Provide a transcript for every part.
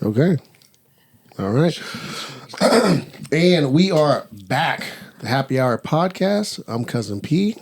Okay. All right. And we are back. The Happy Hour podcast. I'm Cousin P.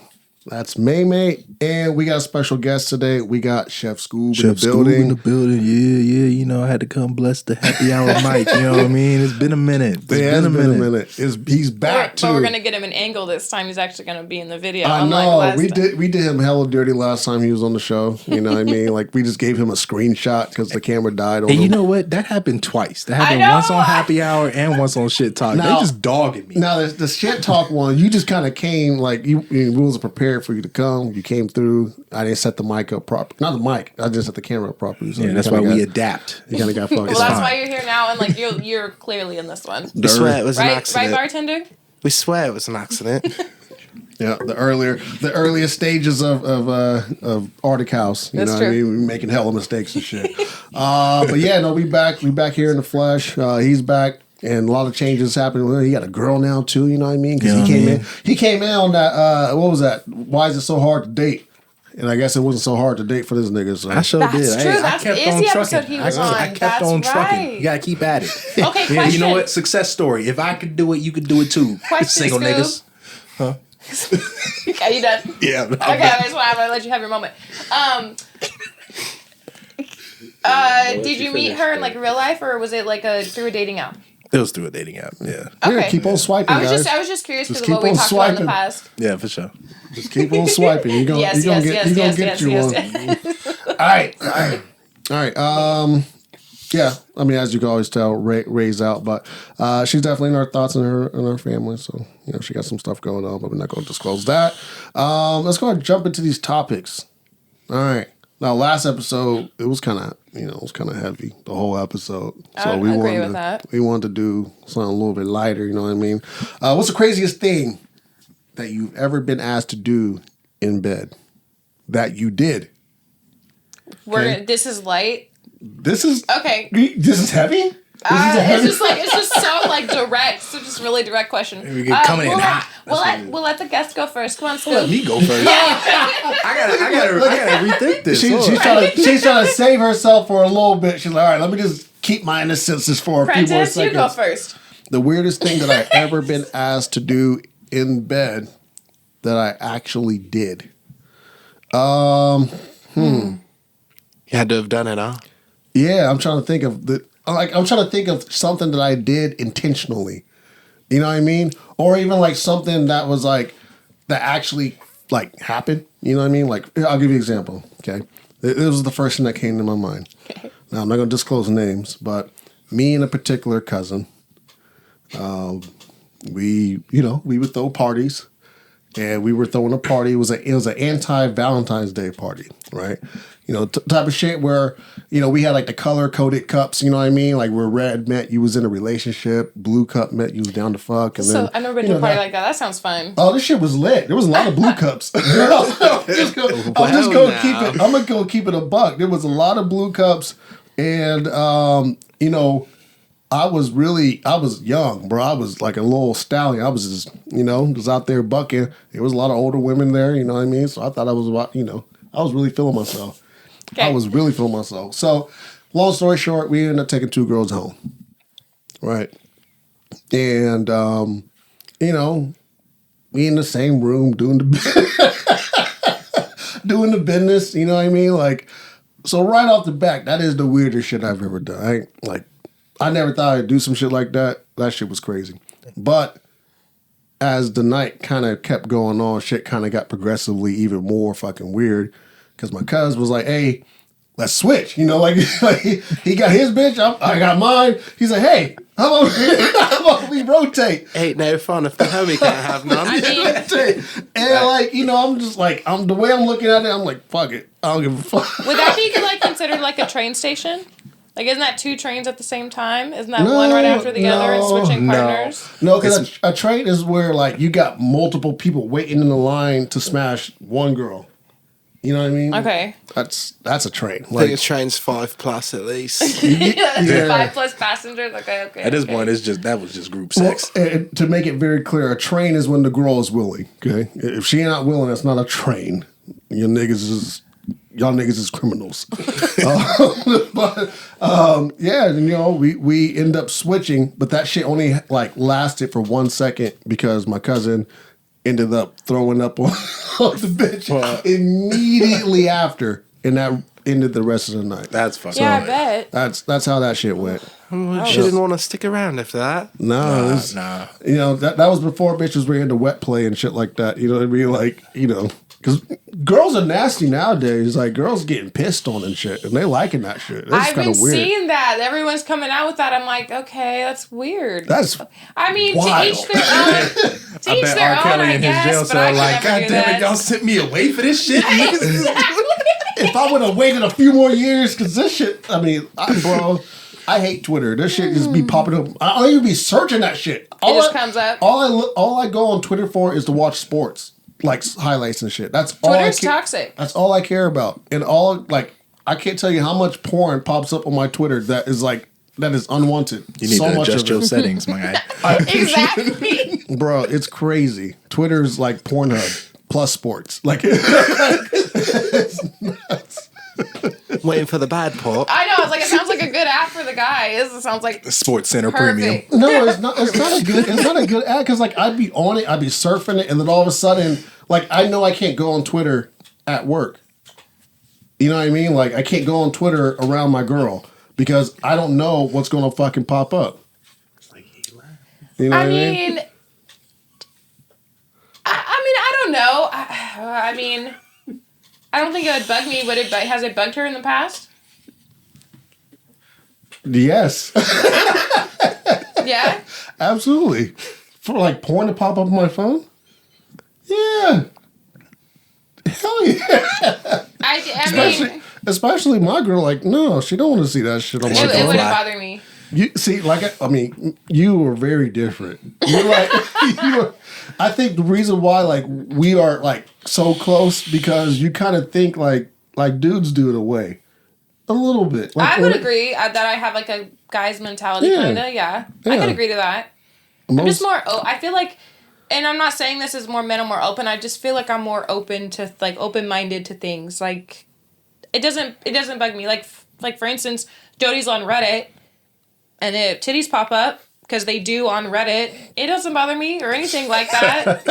That's May May. And we got a special guest today. We got Chef Scoob in the building. in the building. Yeah. You know, I had to come bless the Happy Hour mic. You know what I mean? It's been a minute. It's been a minute. He's back too. But we're gonna get him an angle this time. He's actually gonna be in the video. I know. We did him hella dirty last time he was on the show. You know what I mean? Like we just gave him a screenshot because the camera died. And you know what? That happened twice. That happened once on Happy Hour and once on Shit Talk. Now, they just dogging me. Now the Shit Talk one, you just kind of came like you wasn't prepared for you to come. You came through. I didn't set the mic up proper. Not the mic. I just set the camera up properly. So yeah, that's why we adapt. You kind of got fucked. Well, that's why you're here now, and like you're clearly in this one. We swear it was an accident. Right, bartender? We swear it was an accident. Yeah, the earlier stages of Arctic House. You That's know true. what I mean? We making hella mistakes and shit. But yeah, no, we back here in the flesh. He's back. And a lot of changes happened. He got a girl now too, you know what I mean? Because he came in on that. What was that? Why is it so hard to date? And I guess it wasn't so hard to date for this nigga. So. I sure That's did. true. I That's kept the on trucking. episode he was on. I kept That's on trucking. right. You gotta keep at it. Okay, And question. you know what? Success story. If I could do it, you could do it too. Question, Single Scoob. niggas. Huh? Okay, you done? Yeah. Okay, I just want to let you have your moment. Did you meet her in like real life, or was it like through a dating app? It was through a dating app. Yeah. Okay. Yeah, keep on swiping, I was guys. just curious Just because of what we keep on talked about in swiping. the past. Yeah, for sure. Just keep on swiping. You're gonna get you one. All right. Yeah. I mean, as you can always tell, Ray's out, but she's definitely in our thoughts and her family. So she got some stuff going on, but we're not going to disclose that. Let's go ahead and jump into these topics. All right. Now, last episode it was kind of heavy, the whole episode. So I we agree wanted with that. We wanted to do something a little bit lighter. You know what I mean? What's the craziest thing that you've ever been asked to do in bed that you did? This is light. This is Okay. This is heavy. It's just so like direct. So just really direct question. We get coming in hot. We'll let the guest go first. Come on, Scoop. Let me go first. I gotta rethink this. She's trying to save herself for a little bit. She's like, all right, let me just keep my innocences for a few more Prentice, seconds. you go first. The weirdest thing that I ever been asked to do in bed that I actually did. You had to have done it, huh? Yeah, I'm trying to think of something that I did intentionally. You know what I mean? Or even like something that was like that actually like happened. You know what I mean? Like I'll give you an example. Okay, it was the first thing that came to my mind. Now I'm not going to disclose names, but me and a particular cousin, we would throw parties. And we were throwing a party. It was an anti-Valentine's Day party, right? Type of shit where, we had like the color-coded cups, you know what I mean? Like where red meant you was in a relationship, blue cup meant you was down to fuck. And So then, I've never been to a party like that. That sounds fun. Oh, this shit was lit. There was a lot of blue cups. I'm just gonna keep it a buck. There was a lot of blue cups, and I was young, bro. I was like a little stallion. I was just out there bucking. There was a lot of older women there, you know what I mean? So I thought I was I was really feeling myself. Okay. I was really feeling myself. So, long story short, we ended up taking 2 girls home. Right. And, we in the same room doing doing the business, you know what I mean? Like, so right off the back, that is the weirdest shit I've ever done. I never thought I'd do some shit like that. That shit was crazy. But as the night kind of kept going on, shit kind of got progressively even more fucking weird. Because my cousin was like, hey, let's switch. Like he got his bitch, I got mine. He's like, hey, how about we rotate? Ain't no fun if the homie can't have none. And I'm just like, the way I'm looking at it, I'm like, fuck it. I don't give a fuck. Would that be like considered like a train station? Like, isn't that 2 trains at the same time? Isn't that one right after the other and switching partners? No, because a train is where, like, you got multiple people waiting in the line to smash one girl. You know what I mean? Okay. That's a train. I think a train's 5+ at least. Yeah. 5+ passengers? Okay. At this point, that was just group sex. Well, to make it very clear, a train is when the girl is willing, okay? If she ain't not willing, that's not a train. Your niggas is... y'all niggas is criminals. But yeah, and, you know, we end up switching, but that shit only like lasted for 1 second because my cousin ended up throwing up on the bitch immediately after, and that ended the rest of the night. That's fucking. Yeah, I bet. That's how that shit went. She didn't want to stick around after that. No, Nah. you know, that was before bitches were into wet play and shit like that. You know what I mean? Like, you know, because girls are nasty nowadays. Like, girls getting pissed on and shit, and they liking that shit. That's I've kind been of weird. seeing that. Everyone's coming out with that. I'm like, okay, that's weird. That's I mean, wild. to each their own. To I each bet their R. own, Kelly I in his guess, jail but cell I like, could God never do damn it, that. y'all sent me away for this shit. Exactly. if I would have waited a few more years, because this shit, I mean, bro, I hate Twitter. This shit just be popping up. I don't even be searching that shit. It just comes up. All I go on Twitter for is to watch sports, like highlights and shit. That's all. Twitter's toxic. That's all I care about. And I can't tell you how much porn pops up on my Twitter that is unwanted. You need so to much adjust of your it. settings, my guy. Exactly. Bro, it's crazy. Twitter's like Pornhub plus sports. Like, it's nuts. Waiting for the bad part. I know. It's like, it sounds like a good app for the guys. It sounds like Sports Center perfect. Premium. No, it's not. It's not a good. It's not a good ad because like I'd be on it, I'd be surfing it, and then all of a sudden, like I know I can't go on Twitter at work. You know what I mean? Like I can't go on Twitter around my girl because I don't know what's going to fucking pop up. You know what I mean? I don't know. I mean, I don't think it would bug me. Has it bugged her in the past? Yes, Yeah. absolutely. For like porn to pop up on my phone. Yeah. Hell yeah. Especially my girl. Like, no, she don't want to see that shit on my it phone. wouldn't bother me. You see, like I mean, you were very different. You're like, I think the reason why like we are like so close because you kind of think like dudes do it away, a little bit. Like, I would agree that I have like a guy's mentality, Yeah. kind of. Yeah, I could agree to that. I'm just more. I feel like, and I'm not saying this is more men or more open. I just feel like I'm more open to like open-minded to things. Like, it doesn't bug me. Like for instance, Jody's on Reddit. And if titties pop up, because they do on Reddit, it doesn't bother me or anything like that.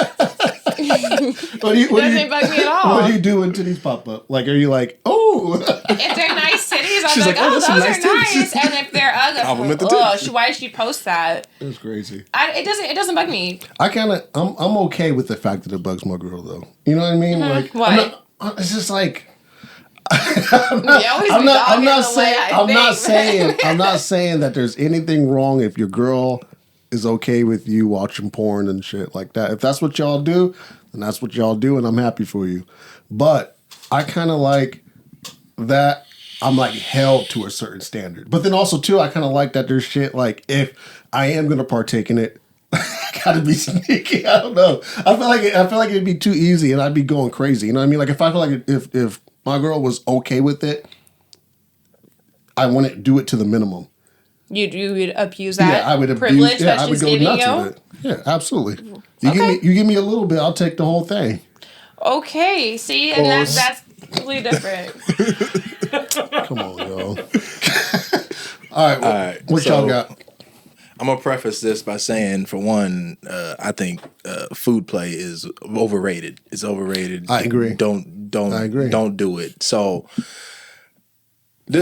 It doesn't bug me at all. What do you do when titties pop up? Like, are you like, oh? If they're nice titties, I'll be like, oh, oh, those those are are nice nice. titties. And if they're Compliment the ugly, titties. why did she post that? It's crazy. It doesn't bug me. I'm okay with the fact that it bugs my girl though. You know what I mean? Like, Why? it's just like. I'm not saying that there's anything wrong if your girl is okay with you watching porn and shit like that. If that's what y'all do, then that's what y'all do, and I'm happy for you. But I kind of like that I'm like held to a certain standard. But then also too, I kind of like that there's shit like if I am gonna partake in it, I gotta be sneaky. I don't know. I feel like it'd be too easy, and I'd be going crazy. You know what I mean? Like if I feel like if my girl was okay with it, I wouldn't do it to the minimum. You would abuse that I would privilege abuse. that I would she's go giving nuts you? with it. Yeah, absolutely. Okay. You give me a little bit, I'll take the whole thing. Okay, see, and that's completely different. Come on, y'all. All right, what so- y'all got? I'm gonna preface this by saying, for one, I think food play is overrated. It's overrated. I agree. I agree. Don't do it. So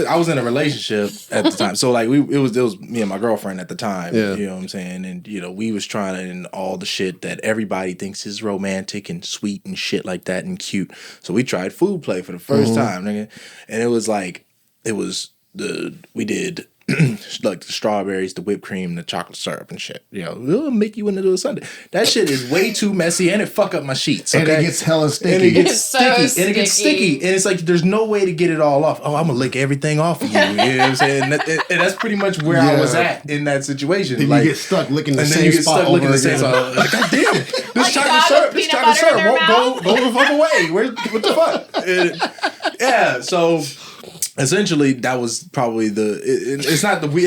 I was in a relationship at the time. So like it was me and my girlfriend at the time. Yeah. You know what I'm saying? And we was trying all the shit that everybody thinks is romantic and sweet and shit like that and cute. So we tried food play for the first time, nigga. And it was like we did like the strawberries, the whipped cream, the chocolate syrup and shit. It'll make you into a sundae. That shit is way too messy and it fuck up my sheets. Okay? And it gets hella sticky. And it gets It's so sticky. And it gets sticky. And it's like there's no way to get it all off. Oh, I'm gonna lick everything off of you. You know what I'm saying? And that's pretty much where I was at in that situation. Then like, you get stuck licking the and then same you get spot stuck licking over the same again. spot. Like, God damn, this God, with peanut butter in their won't go the fuck away. What the fuck? Yeah, so essentially that was probably it's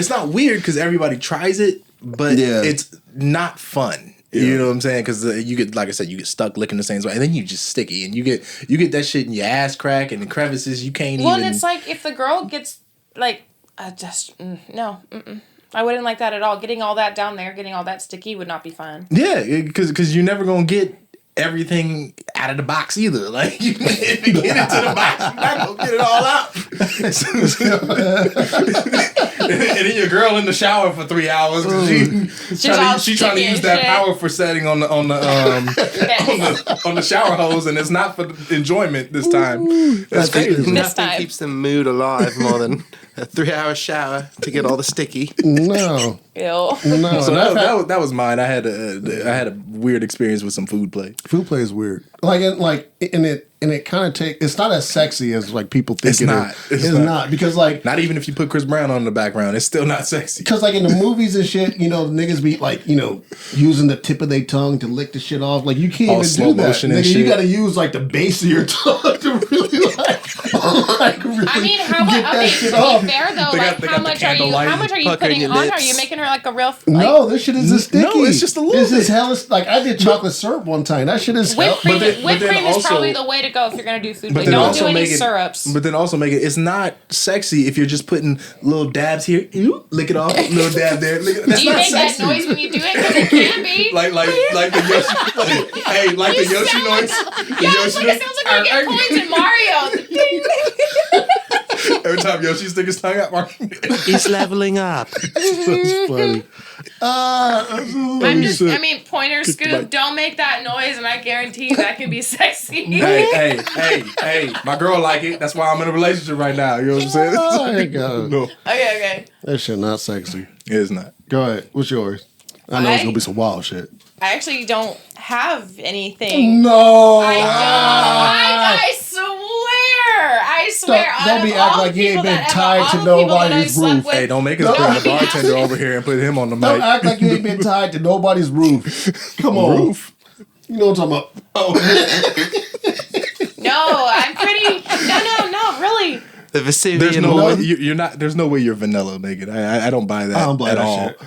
not weird because everybody tries it, but it's not fun. You know what I'm saying? Because you get, like I said, you get stuck licking the same spot, and then you just sticky, and you get that shit in your ass crack and the crevices. You can't even. Well, and it's like if the girl gets like, no, I wouldn't like that at all. Getting all that down there, getting all that sticky would not be fun. Yeah, because you're never gonna get everything out of the box either. Like you if you get into the box, you're not gonna get it all out. And then your girl in the shower for 3 hours because she's trying to use that powerful setting on the shower hose, and it's not for enjoyment this time. That's crazy. Nothing keeps the mood alive more than a 3-hour shower to get all the sticky. No. Ew. No. So that was mine. I had a weird experience with some food play. Food play is weird. It kind of it's not as sexy as like people think It's not. It's not because like not even if you put Chris Brown on the background, it's still not sexy. Because like in the movies and shit, niggas be like using the tip of their tongue to lick the shit off. Like you can't All even slow do that. motion and Nigga, you shit. got to use like the base of your tongue to really really I mean, how much? Okay, to be fair though, They got how much are you putting on? Are you making her like a real? No, this shit is a sticky. No, it's just a little This bit. is hell. Like I did chocolate syrup one time. That shit is hell. Whipped but cream is also- probably the way to go if you're gonna do food play. then Don't also do any make it- syrups. But then also make it's not sexy if you're just putting little dabs here, lick it off, little dab there. That's Do you not make sexy. that noise when you do it? Because it can be. Like the Yoshi, the Yoshi noise. It sounds like we get coins in Mario. Every time Yoshi stick his tongue out, He's leveling up. That's funny. I mean, pointer scoop. Don't make that noise, and I guarantee you that can be sexy. hey, my girl like it. That's why I'm in a relationship right now. You know what I'm saying? Oh my God. No, Okay. That shit not sexy. it is not. Go ahead. What's yours? I know it's gonna be some wild shit. I actually don't have anything. No. I swear. Don't be acting like you ain't been tied to nobody's roof. Hey, don't make us bring the bartender over here and put him on the mic. Don't act like you ain't been tied to nobody's roof. Come on. Roof? You know what I'm talking about. Oh. No, I'm pretty. No, really. The Vesuvian There's no way woman. you're not. There's no way you're vanilla, Megan. I don't buy that. I don't buy at that all. shit.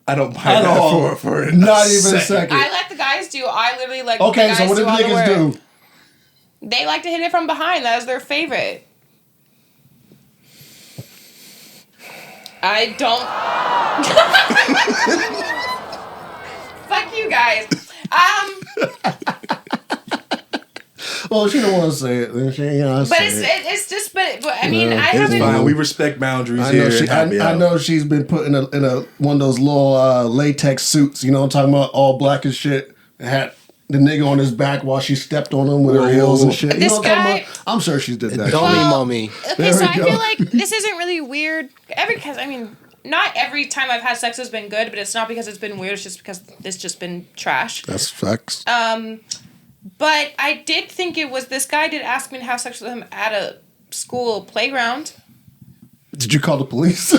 I don't buy At that all. for Not even a second. I let the guys do. I literally let Okay, the guys so what do did all the niggas work. do? They like to hit it from behind. That is their favorite. I don't. Fuck you guys. Well, she don't want to say it. Then she ain't gonna But say it. it's just. But I mean, I It's haven't. fine. We respect boundaries I here. know, at Happy I Hour. know she's been put in a one of those little latex suits. You know what I'm talking about? All black as shit. And had the nigga on his back while she stepped on him with her heels and shit. You This know what I'm talking guy- about? I'm sure she did that. Dummy shit. mommy. Okay, There so we I go. feel like this isn't really weird. Because I mean, not every time I've had sex has been good, but it's not because it's been weird. It's just because it's just been trash. That's facts. But I did think it was this guy did ask me to have sex with him at a school playground. Did you call the police?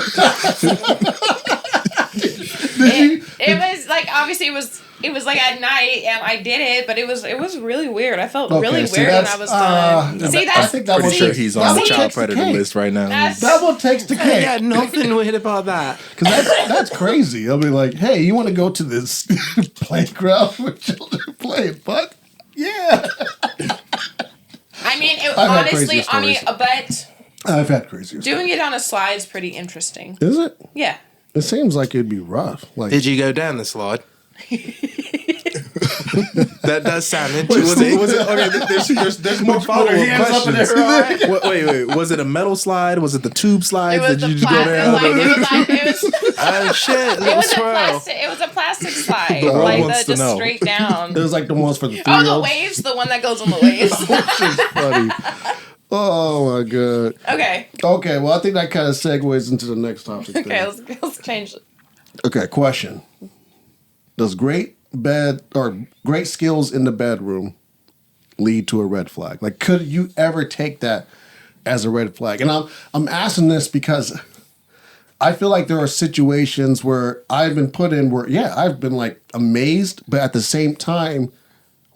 It was like obviously it was like at night and I did it, but it was really weird. I felt really see, weird when that's, I was done. See, that's I think that Pretty was sure he's on the that child takes the predator cake. list right now. That's- That one takes the cake. Yeah, nothing weird about that. Because that's crazy. I'll be like, hey, you want to go to this playground where children play? But yeah. I mean, I've had honestly, crazier stories. but I've had crazier doing it on a slide is pretty interesting. Is it? Yeah. It seems like it'd be rough. Like, Did you go down the slide? That does sound interesting. Was it okay? There's more follow-up questions. Wait. Was it a metal slide? Was it the tube slide? It was Did the you just go down? it was Oh shit! it Little was a swirl. plastic. It was a plastic slide, The world like wants to just know. straight down. it was like the ones for the 3 Oh, the year olds. waves, the one that goes on the waves. Funny. Oh my god. Okay, Okay, well I think that kind of segues into the next topic. okay, then. let's change it. Okay, question. Does great skills in the bedroom lead to a red flag? Like, could you ever take that as a red flag? And I'm asking this because I feel like there are situations where I've been put in where, yeah, I've been like amazed, but at the same time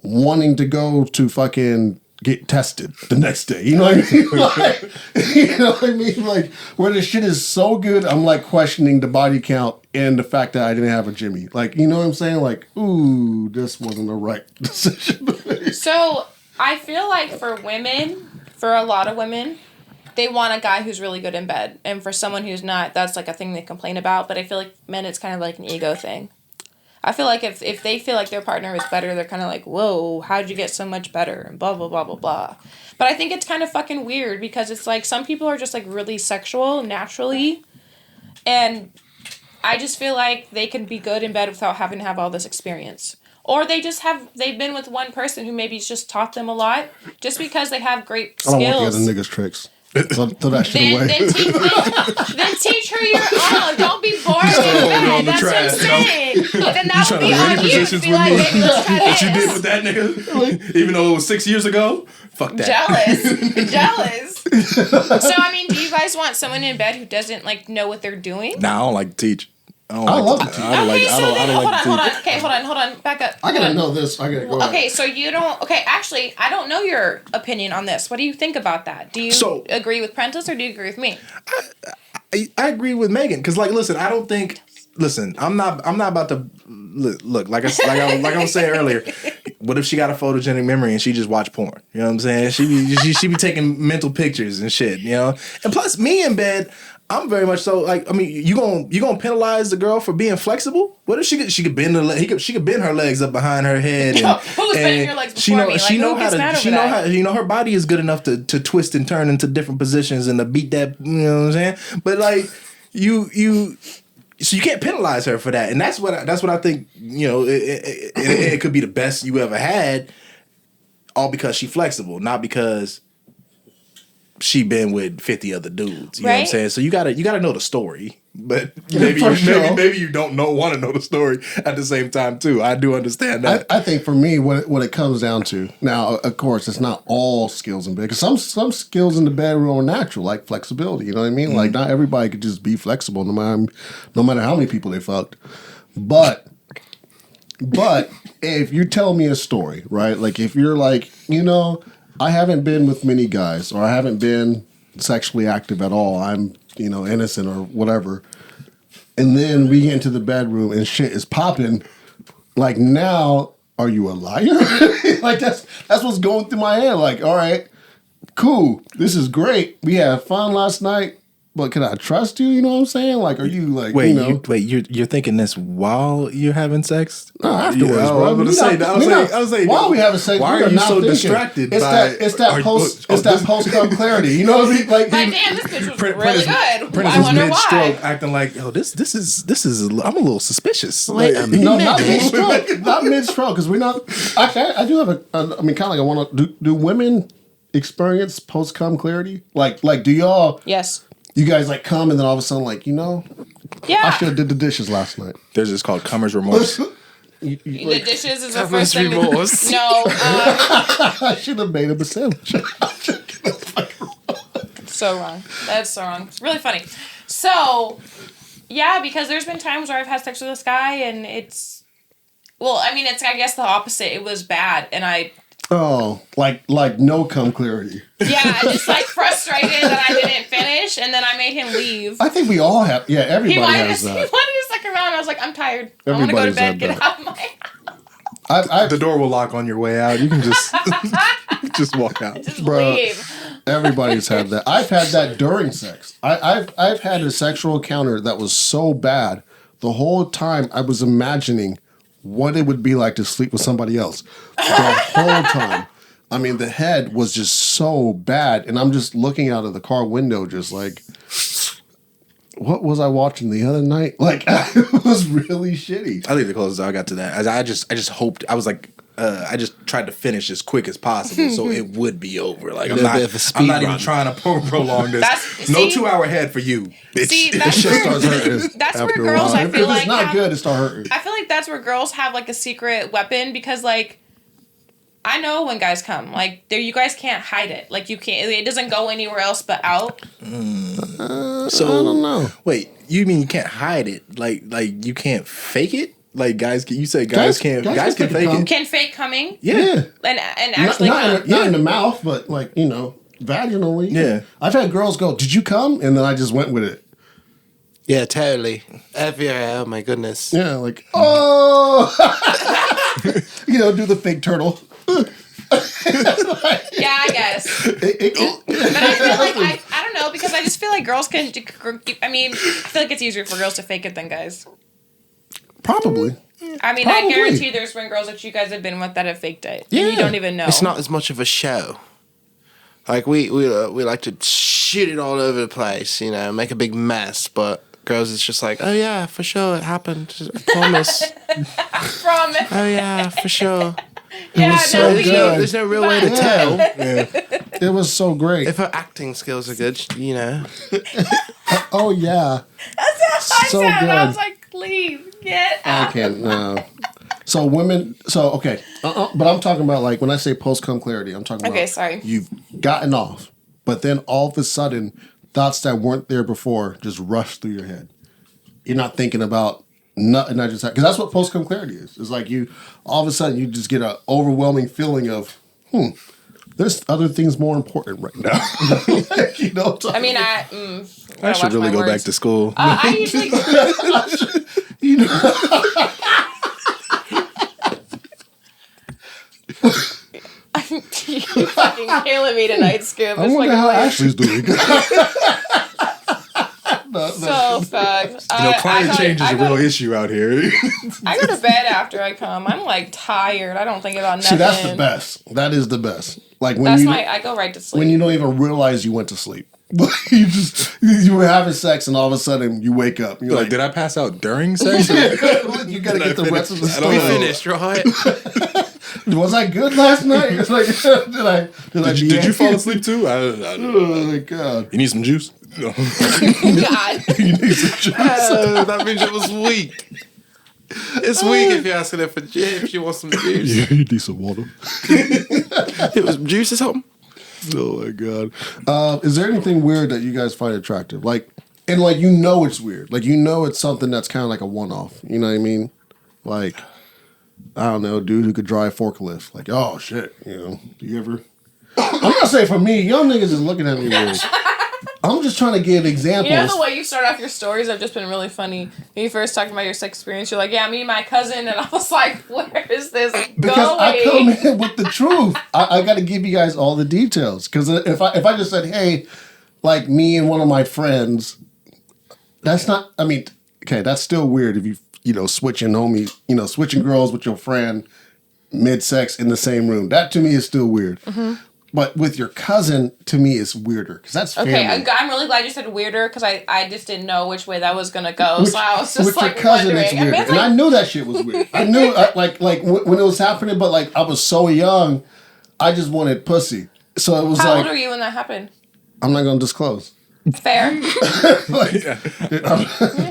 wanting to go to fucking get tested the next day. You know what I mean? Like, you know what I mean? Like, where the shit is so good, I'm like questioning the body count and the fact that I didn't have a Jimmy. Like, you know what I'm saying? Like, ooh, this wasn't the right decision to make. So I feel like for a lot of women, they want a guy who's really good in bed. And for someone who's not, that's like a thing they complain about. But I feel like men, it's kind of like an ego thing. I feel like if they feel like their partner is better, they're kind of like, whoa, how'd you get so much better? And blah, blah, blah, blah, blah. But I think it's kind of fucking weird because it's like some people are just like really sexual naturally. And I just feel like they can be good in bed without having to have all this experience. Or they've been with one person who maybe just taught them a lot just because they have great skills. I don't want the other niggas' tricks. Throw that shit away. Then teach her your own. Don't be bored in bed. That's what I'm saying. And then that would be on you. To be like, baby, let's try this. What you did with that nigga, even though it was 6 years ago, fuck that. Jealous. So I mean, do you guys want someone in bed who doesn't like know what they're doing? Nah, I don't like to teach. I love to teach. Hold on. Back up. I gotta know this. I gotta go. Okay, so you don't. Okay, actually, I don't know your opinion on this. What do you think about that? Do you agree with Prentice or do you agree with me? I agree with Megan because, like, listen, I don't think. Listen, I'm not about to look like I was saying earlier. What if she got a photogenic memory and she just watched porn? You know what I'm saying? She be taking mental pictures and shit. You know, and plus me in bed. I'm very much so like. I mean, you gonna penalize the girl for being flexible? What if she could bend she could bend her legs up behind her head? And, who's bending your legs before me? She know how her body is good enough to twist and turn into different positions and to beat that. You know what I'm saying? But like so you can't penalize her for that, and that's what I think. You know, it could be the best you ever had, all because she's flexible, not because she been with 50 other dudes. You know what I'm saying? So you gotta know the story. But maybe you don't want to know the story at the same time too. I do understand that. I think for me, what it comes down to now, of course, it's not all skills in bed because some skills in the bedroom are natural, like flexibility. You know what I mean? Mm-hmm. Like not everybody could just be flexible, no matter how many people they fucked. But if you tell me a story, right? Like if you're like, you know, I haven't been with many guys, or I haven't been sexually active at all. I'm, you know, innocent or whatever. And then we get into the bedroom and shit is popping. Like now, are you a liar? Like that's what's going through my head. Like, all right, cool, this is great. We had fun last night. But can I trust you? You know what I'm saying? Like, are you like, wait, you know? You're thinking this while you're having sex? No, afterwards, bro. I was saying, while we having sex, why are you so distracted? It's that post-cum clarity. You know what I mean? Like, damn, this bitch was really good. I wonder why. Acting like, oh, this is. I'm a little suspicious. Like, no, not mid-stroke. Not mid-stroke, because we're not. Actually, I do have I mean, kind of like I want to. Do women experience post-cum clarity? Like, do y'all? Yes. You guys like come and then all of a sudden like, you know, yeah, I should have did the dishes last night. There's this called Cummer's Remorse. The dishes is the first thing. Remorse. No. I should have made him a sandwich. So wrong. That's so wrong. It's really funny. So, yeah, because there's been times where I've had sex with this guy and it's, well, I mean, it's I guess the opposite. It was bad and I. Oh, like no cum clarity. Yeah, just like frustrated that I didn't finish, and then I made him leave. I think we all have. Yeah, everybody has that. He wanted to stick around. I was like, I'm tired. I want to go to bed. Get out of my house. The door will lock on your way out. You can just just walk out. Just leave. Everybody's had that. I've had that during sex. I've had a sexual encounter that was so bad. The whole time I was imagining what it would be like to sleep with somebody else. The whole time. I mean, the head was just so bad. And I'm just looking out of the car window just like, what was I watching the other night? Like, it was really shitty. I think the closest I got to that, I just hoped, I was like, I just tried to finish as quick as possible so it would be over. Like, I'm not even trying to prolong this. 2-hour head for you. It shit starts hurting. That's where girls, I feel like, if it's not good, it starts hurting. I feel like that's where girls have like a secret weapon because like, I know when guys come, like, you guys can't hide it. Like, you can't, it doesn't go anywhere else but out. So, I don't know. Wait, you mean you can't hide it? Like you can't fake it? Like, you say guys can fake it. Can fake coming? Yeah. And actually not in the mouth, but, like, you know, vaginally. Yeah. I've had girls go, did you come? And then I just went with it. Yeah, totally. Oh my goodness. Yeah, like, oh, do the fake turtle. Yeah, I guess. But I feel like I don't know, because I just feel like girls can. I mean, I feel like it's easier for girls to fake it than guys. Probably. I mean, I guarantee there's been girls that you guys have been with that have faked it. Yeah. And you don't even know. It's not as much of a show. Like we like to shoot it all over the place, make a big mess. But girls, it's just like, oh yeah, for sure, it happened. I promise. I promise. Oh yeah, for sure. Yeah, so good. There's no real way to tell. Yeah. It was so great. If her acting skills are good, Oh yeah. That's how I So sounded. I good. was like, please get out. I can't. No. So women. So okay. But I'm talking about like when I say post-cum clarity. I'm talking about. Okay, sorry. You've gotten off, but then all of a sudden, thoughts that weren't there before just rush through your head. You're not thinking about nothing. I just because that's what post-cum clarity is. It's like you all of a sudden you just get an overwhelming feeling of there's other things more important right now. I mean, I should really go back to school. I usually. You're fucking killing me tonight, Scoop. I wonder how Ashley's doing. So fucked. Climate change is a real issue out here. I go to bed after I come. I'm like tired. I don't think about nothing. See, that's the best. That is the best. Like when I go right to sleep. when you don't even realize you went to sleep. you were having sex and all of a sudden you wake up. You're like, did I pass out during sex? you gotta get the rest of the story. We finished, right? Was I good last night? It's like, did you fall asleep too? I don't know. Oh my god! You need some juice? No. God. You need some juice. That means it was weak. It's weak if you're asking her for if she wants some juice. Yeah, you need some water. It was juice or something. Oh my god! Is there anything weird that you guys find attractive? Like it's weird. Like it's something that's kind of like a one-off. You know what I mean? Like I don't know, dude who could drive forklift. Like oh shit, do you ever? I'm not saying for me. Young niggas is looking at me weird. I'm just trying to give examples. You know the way you start off your stories have just been really funny. When you first talked about your sex experience, you're like, yeah, me and my cousin, and I was like, where is this because going? I come in with the truth. I got to give you guys all the details. Because if I just said, hey, like me and one of my friends, that's not. I mean, okay, that's still weird if you switching switching girls with your friend mid sex in the same room. That to me is still weird. Mm-hmm. But with your cousin, to me, it's weirder because that's family. Okay, I'm really glad you said weirder because I just didn't know which way that was gonna go. So I was just with like your cousin, wondering. it's weird, I mean, and I knew that shit was weird. I knew like when it was happening, but like I was so young, I just wanted pussy. So it was how like, old were you when that happened? I'm not gonna disclose. Fair. I'm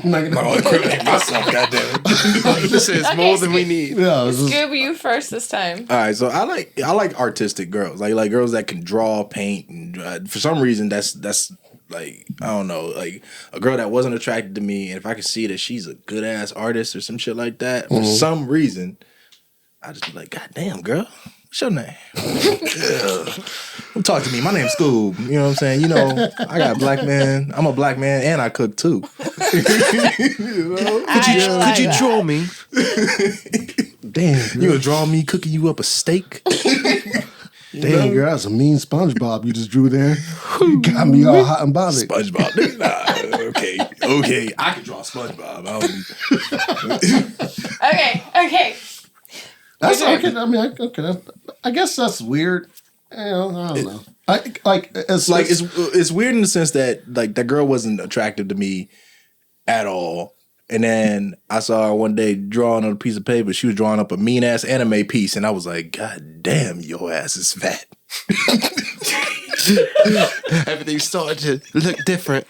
not gonna incriminate myself, goddammit. This is more than we need. Yeah, Scooby, you first this time. All right, so I like artistic girls, like girls that can draw, paint, and for some reason that's like I don't know, like a girl that wasn't attracted to me, and if I could see that she's a good ass artist or some shit like that, for some reason, I just be like, God damn, girl. What's your name? Don't talk to me. My name's Scoob. You know what I'm saying? I got a black man. I'm a black man and I cook too. Could you draw me? damn, you gonna draw me cooking you up a steak? Damn, girl, that's a mean SpongeBob you just drew there. You got me all hot and bothered. SpongeBob. Nah, okay. I can draw SpongeBob. Okay. That's okay. I mean, okay. I guess that's weird. I don't know. It's weird in the sense that like that girl wasn't attractive to me at all. And then I saw her one day drawing on a piece of paper. She was drawing up a mean ass anime piece, and I was like, God damn, your ass is fat. Everything started to look different.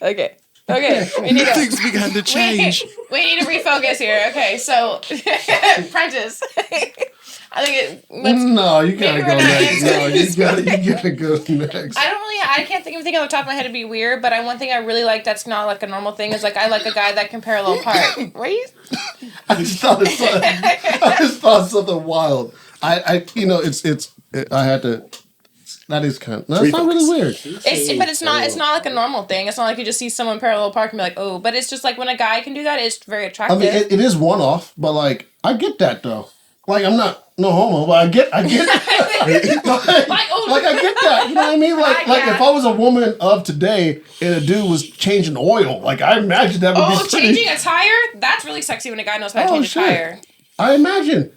Okay. We need Things began to change. We need to refocus here. Okay, so Prentice. I think no, you gotta go next. No, you gotta go next. I can't think of anything on the top of my head to be weird, but one thing I really like that's not like a normal thing is like I like a guy that can parallel park. Were you? I just thought something wild. I had to That is kind of... That's not really weird. It's not like a normal thing. It's not like you just see someone parallel park and be like, oh. But it's just like when a guy can do that, it's very attractive. I mean, it is one-off, but like, I get that though. Like, I'm not no homo, but I get like, I get that. You know what I mean? Like if I was a woman of today and a dude was changing oil, like I imagine that would be pretty... changing a tire? That's really sexy when a guy knows how to change a tire. I imagine.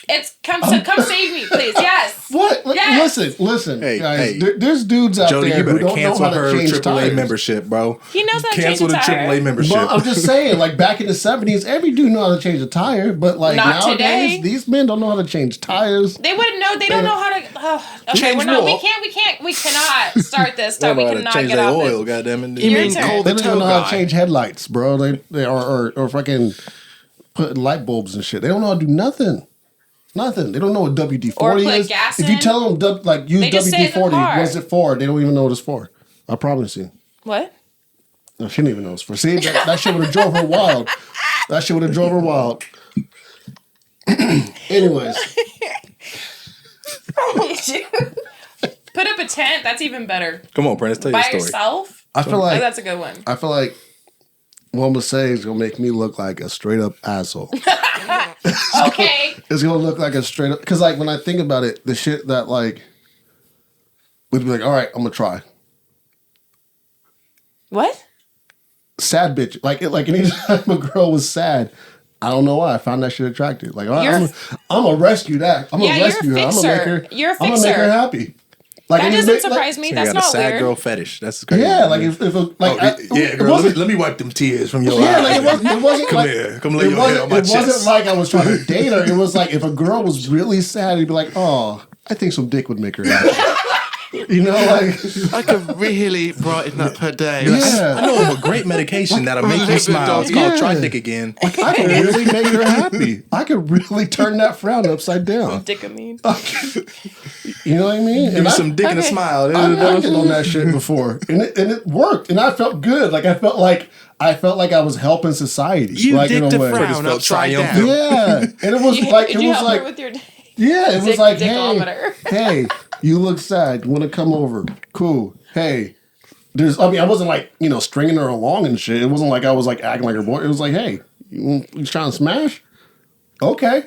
It's come save me, please. Yes. What? Yes. Listen, guys. There's dudes out Jody, there who don't know how to change AAA tires. membership, bro. He knows how to Cancel change a tire. the AAA membership. But I'm just saying, like back in the 70s, every dude knew how to change a tire. But like Not nowadays, today. these men don't know how to change tires. They wouldn't know. They don't know how to. Okay, Change we cannot start this. Stuff. We cannot change get their off oil, this. goddamn it. You mean turn. call They the don't even tow know how to guy? change headlights, bro. They or fucking put light bulbs and shit. They don't know how to do nothing. Nothing. They don't know what WD-40 Or put is. gas if you in. tell them use They just say it's a WD-40, car. what's it for? They don't even know what it's for. I promise you. What? No, she didn't even know what it's for. See, that shit would have drove her wild. That shit would have drove her wild. Anyways. Put up a tent. That's even better. Come on, Prentice, tell By your story. yourself. I feel like that's a good one. I feel like what I'm gonna say is gonna make me look like a straight up asshole. Okay. It's gonna look like a straight up because like when I think about it, the shit that like would be like, all right, I'm gonna try. What? Sad bitch. Like anytime a girl was sad, I don't know why I found that shit attractive. Like I'm gonna rescue that. I'm gonna rescue her. I'm gonna make her. You're a I'm gonna make her fixer. happy. Like That doesn't surprise me. You That's got a not sad weird. girl fetish. That's crazy. Yeah, like if yeah, girl, let me wipe them tears from your Yeah, eyes. like it wasn't Come like, here. Come lay your head on my it chest. wasn't like I was trying to date her. It was like if a girl was really sad, it'd be like, oh, I think some dick would make her happy. You know, like I could really brighten up her day. yeah. I know of a great medication that'll make you smile. It's called Try Dick Again. Like I could really make her happy. I could really turn that frown upside down. Dickamine. You know what I mean? Give me some dick and a smile. I acted on that shit before, and it worked, and I felt good. Like I felt like I was helping society. You like, dicked in a a way. frown felt upside triumphant. down. Yeah, and it was like Did you help her with your yeah, it was like dickometer? hey, you look sad. You want to come over? Cool. Hey, I wasn't like stringing her along and shit. It wasn't like I was like acting like her boy. It was like, hey, you trying to smash? Okay,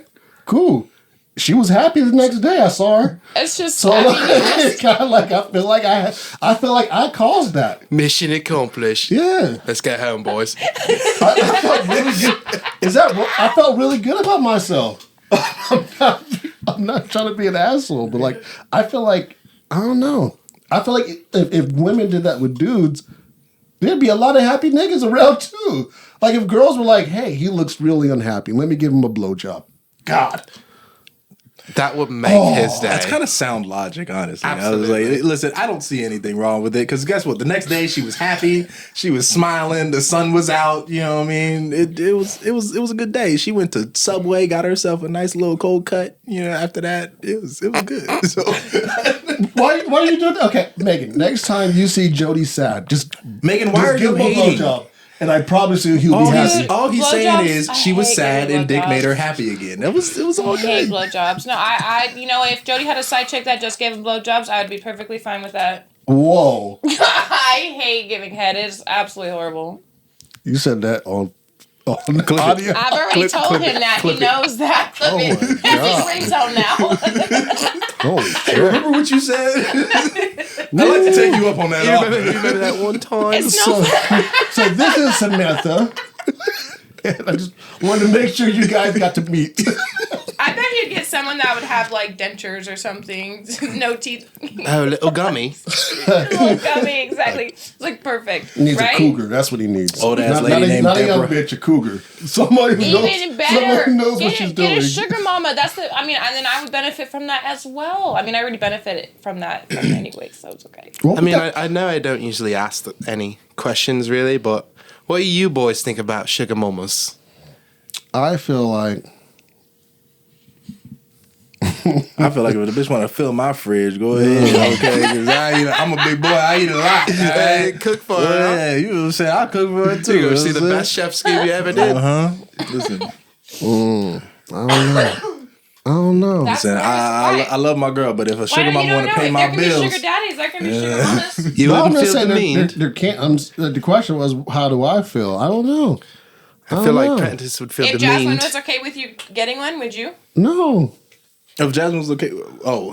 cool. She was happy the next day. I saw her. It's just So it's kind of like I feel like I caused that. Mission accomplished. Yeah, Let's get home, boys. I felt really good. I felt really good about myself. I'm not trying to be an asshole, but like I feel like I don't know. I feel like if women did that with dudes, there'd be a lot of happy niggas around too. Like if girls were like, "Hey, he looks really unhappy. Let me give him a blowjob." God. That would make his day. That's kind of sound logic, honestly. Absolutely. I was like, listen, I don't see anything wrong with it. Because guess what? The next day she was happy. She was smiling. The sun was out. You know what I mean? It was a good day. She went to Subway, got herself a nice little cold cut. After that, it was good. So Why are you doing that? Okay, Megan, next time you see Jody sad, just Megan, why are give you him a hating? blowjob. And I promise you he'll be happy. All he's Blowjobs, saying is I she was hate sad giving and Dick made blowjobs. her happy again. It was all I hate good. blowjobs. No, I if Jody had a side chick that just gave him blowjobs, I would be perfectly fine with that. Whoa. I hate giving head. It's absolutely horrible. You said that on audio. I've already told him that. He knows that. Oh my It's God. his ringtone now. Holy shit. Remember what you said? I'd like to take you up on that You offer. remember that one time? It's no So this is Samantha. And I just wanted to make sure you guys got to meet. I bet you'd get someone that would have like dentures or something. No teeth. Oh, little gummy. Little gummy, exactly. It's like perfect. He needs right? a cougar. That's what he needs. Old ass not, lady not a, named not a young Deborah. bitch, a cougar. Somebody who Even knows, better. someone who knows what Get she's a doing. sugar mama. That's the. I mean, and then I would benefit from that as well. I mean, I already benefited from that anyway, so it's okay. What I mean, would that- I know I don't usually ask any questions really, but what do you boys think about sugar mamas? I feel like I feel like if the bitch want to fill my fridge, go ahead, okay? Because I'm a big boy. I eat a lot. Hey, cook for her. huh? Yeah, you know what I'm saying? I'll cook for her too. You go see the best chef Scooby ever did. Uh-huh. Listen. I don't know. I don't know. Listen, I love my girl, but if a sugar mama want to pay my bills, there can be sugar daddies, there can be sugar mamas. You I'm wouldn't just feel saying demeaned. there can't. The question was, how do I feel? I don't know. I feel like Prentice would feel If Jasmine demeaned. was okay with you getting one, would you? No. if Jasmine was okay,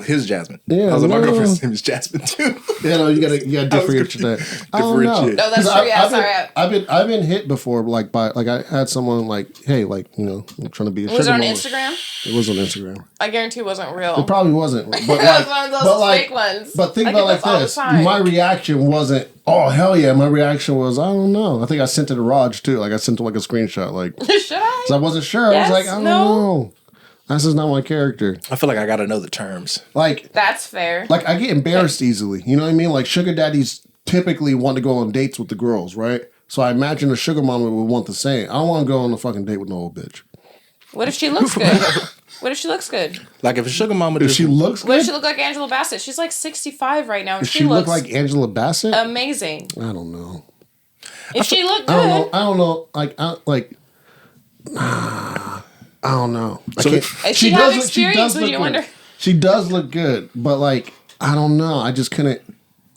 his Jasmine. Yeah, I was like, my no. girlfriend's name is Jasmine too. Yeah, no, you gotta differentiate that. I don't know. Differentiate. No, that's 'Cause true. Yeah, I've been hit before, like I had someone like, hey, like I'm trying to be. Was it sugar on mama. Instagram? It was on Instagram. I guarantee it wasn't real. It probably wasn't, but It was like, one of those but like, fake ones. but think I about get it like those all the this. time. My reaction wasn't, oh hell yeah. My reaction was, I don't know. I think I sent it to Raj too. Like I sent him like a screenshot, like, Should I? 'cause I wasn't sure. Yes, I was like, I don't no. know. That's just not my character. I feel like I gotta know the terms. Like That's fair. I get embarrassed easily. You know what I mean? Like sugar daddies typically want to go on dates with the girls, right? So I imagine a sugar mama would want the same. I don't want to go on a fucking date with no old bitch. What if she looks good? What if she looks good? Like if a sugar mama If just she looks What if good, she look like Angela Bassett? She's like 65 right now, and if she she look looks like Angela Bassett, amazing. I don't know. If she looked good, I don't know. I don't know. So if she has experience, would look you good. wonder? She does look good, but like I don't know. I just couldn't.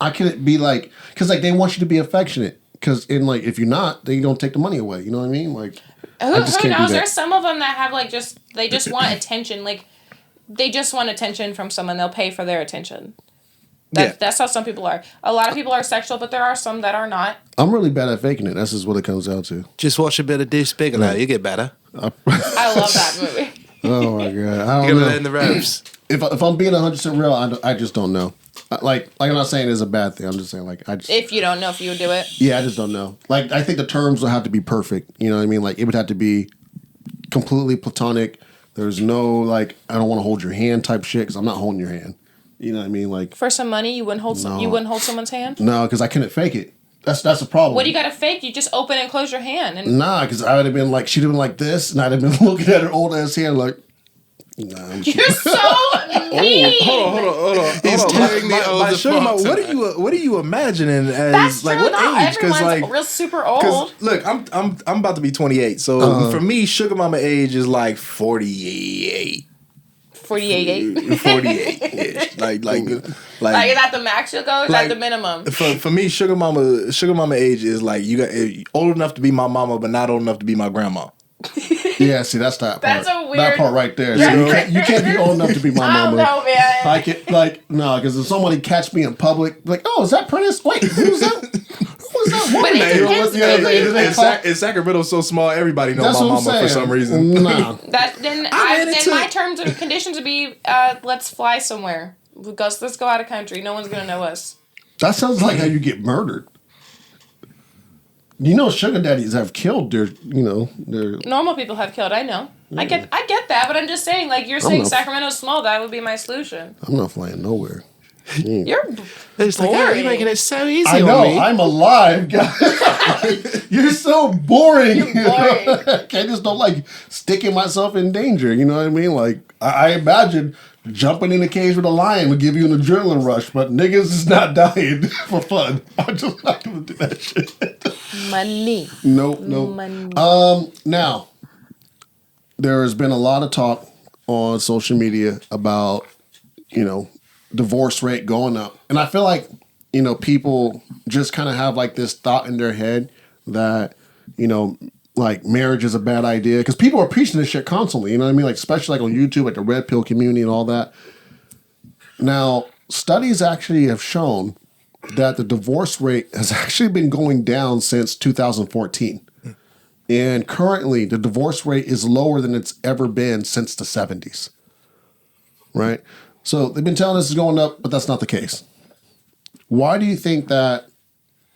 I couldn't be like, because like they want you to be affectionate. Because in like if you're not, they don't take the money away. You know what I mean? Like I just Who can't do knows? that. There's some of them that have like they just want attention. Like they just want attention from someone. They'll pay for their attention. That's how some people are. A lot of people are sexual, but there are some that are not. I'm really bad at faking it. That's just what it comes down to. Just watch a bit of Deuce Bigelow. You get better. I love that movie. Oh my god! I You don't gotta know. learn the ropes. If I'm being 100% real, I just don't know. Like I'm not saying it's a bad thing. I'm just saying like I just If you don't know if you would do it. yeah, I just don't know. Like I think the terms would have to be perfect. You know what I mean? Like it would have to be completely platonic. There's no like I don't want to hold your hand type shit because I'm not holding your hand. You know what I mean? Like For some money, you wouldn't hold you wouldn't hold someone's hand. no, because I couldn't fake it. That's the problem. What do you got to fake? You just open and close your hand, and Nah, because I would have been like she'd have been like this, and I'd have been looking at her old ass hand like. Nah, I'm you're so mean. Hold on. He's tearing the old By sugar mama, apart what are you imagining as That's like true. what Not age? Because everyone's like real super old. look, I'm about to be 28, so for me, sugar mama age is like 48. 48. 48 ish. Like Like, is that the max you'll go? Or is like, that the minimum? for me, sugar mama age is like you got old enough to be my mama, but not old enough to be my grandma. Yeah, see, that's that part. That's a weird- That part right there. So you can't be old enough to be my I mama. don't know, man. Like it, no, because if somebody catch me in public, like, oh, is that Prentice? Wait, who's that? Who's that woman? But it Hey, depends, what's the other baby. thing? They call- In Sacramento, so small, everybody knows That's my what I'm mama for saying. some reason. Nah. Then into my it. terms and conditions would be let's fly somewhere. Let's go out of country. No one's gonna know us. That sounds like how you get murdered. You know, sugar daddies have killed their. Normal people have killed. I know. I get that, but I'm just saying. Like you're saying, not- Sacramento's small. That would be my solution. I'm not flying nowhere. You're It's like, oh, boring. you're making it so easy I on know. me. I'm alive, guys. You're so boring. You're boring. I just don't like sticking myself in danger. You know what I mean? Like I imagine jumping in a cage with a lion would give you an adrenaline rush, but niggas is not dying for fun. I'm just not gonna do that shit. money. Nope. Money. Now there has been a lot of talk on social media about divorce rate going up, and I feel like people just kind of have like this thought in their head that like marriage is a bad idea because people are preaching this shit constantly. You know what I mean? Like especially like on YouTube, like the red pill community and all that. Now studies actually have shown that the divorce rate has actually been going down since 2014. And currently, the divorce rate is lower than it's ever been since the 70s. Right? So they've been telling us it's going up, but that's not the case. Why do you think that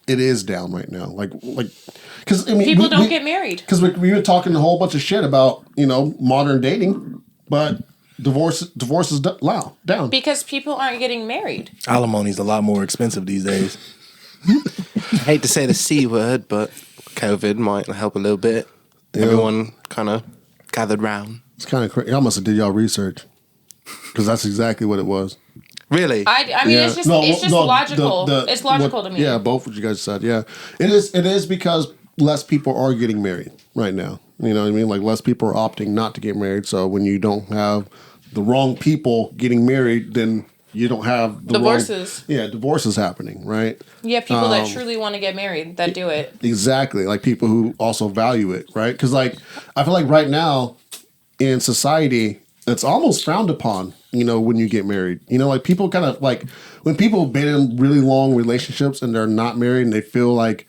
it is down right now? Like, because I mean, People don't get married. Because we've been talking a whole bunch of shit about modern dating, but divorce is down. Because people aren't getting married. Alimony's a lot more expensive these days. I hate to say the C word, but COVID might help a little bit. Everyone kind of gathered round. It's kind of crazy. Y'all must have did y'all research because that's exactly what it was. Really? I mean, Yeah. it's just logical. It's logical to me. Yeah, both what you guys said. Yeah, it is because less people are getting married right now. You know what I mean? Like less people are opting not to get married. So when you don't have the wrong people getting married, then you don't have the Divorces. Divorces happening, right? You have people that truly want to get married that do it. Exactly, like people who also value it, right? Because like I feel like right now in society, it's almost frowned upon, when you get married. Like people kind of like when people have been in really long relationships and they're not married and they feel like,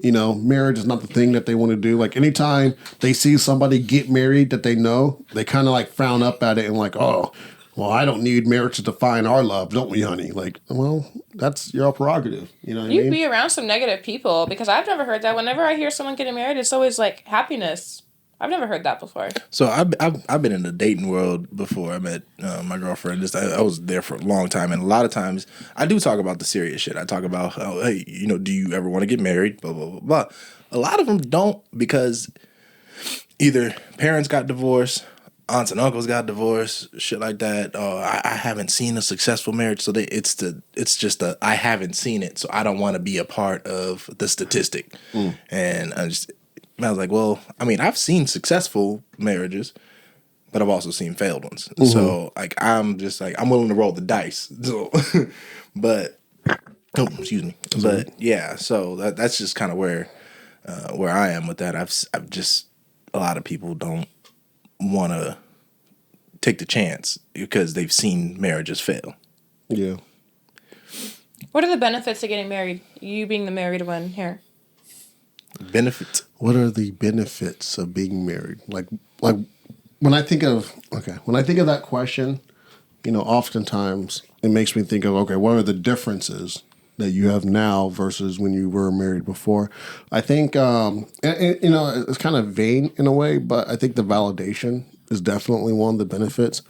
marriage is not the thing that they want to do. Like anytime they see somebody get married that they know, they kind of like frown up at it and like, oh, well, I don't need marriage to define our love, don't we, honey? Like, well, that's your prerogative. You know what I mean? You be around some negative people because I've never heard that. Whenever I hear someone getting married, it's always like happiness. I've never heard that before. So I've been in the dating world before I met my girlfriend. I was there for a long time, and a lot of times I do talk about the serious shit. I talk about, hey, do you ever want to get married? Blah blah blah blah. A lot of them don't because either parents got divorced, aunts and uncles got divorced, shit like that. I haven't seen a successful marriage, so it's just I haven't seen it, so I don't want to be a part of the statistic. And I was like, well, I mean, I've seen successful marriages, but I've also seen failed ones. Mm-hmm. So like, I'm willing to roll the dice. So, but excuse me. But yeah, so that's just kind of where I am with that. I've just a lot of people don't want to take the chance because they've seen marriages fail. Yeah. What are the benefits of getting married? You being the married one here. Benefits. What are the benefits of being married? Like when I think of that question, oftentimes it makes me think of, okay, what are the differences that you have now versus when you were married before? I think, it's kind of vain in a way, but I think the validation is definitely one of the benefits.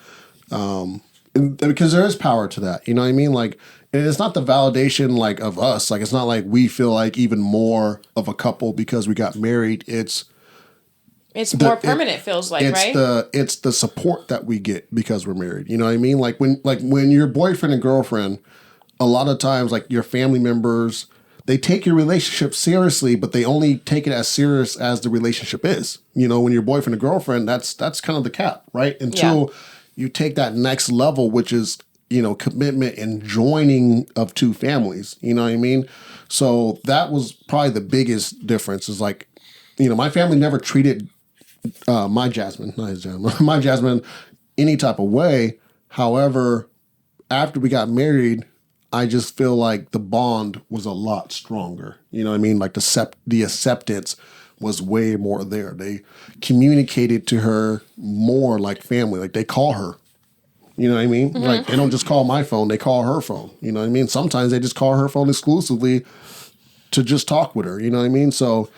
Because there is power to that, you know what I mean? Like, and it's not the validation like of us. Like, it's not like we feel like even more of a couple because we got married. It's more permanent. Feels like, right? It's the support that we get because we're married. You know what I mean? Like when you're boyfriend and girlfriend, a lot of times like your family members, they take your relationship seriously, but they only take it as serious as the relationship is. When you're boyfriend and girlfriend, that's kind of the cap, right? Until you take that next level, which is commitment and joining of two families. You know what I mean? So that was probably the biggest difference. Is like, my family never treated my Jasmine, not his Jasmine, my Jasmine, any type of way. However, after we got married, I just feel like the bond was a lot stronger. You know what I mean? Like the acceptance was way more there. They communicated to her more like family. Like they call her. You know what I mean? Mm-hmm. Like they don't just call my phone, they call her phone. You know what I mean? Sometimes they just call her phone exclusively to just talk with her. You know what I mean? So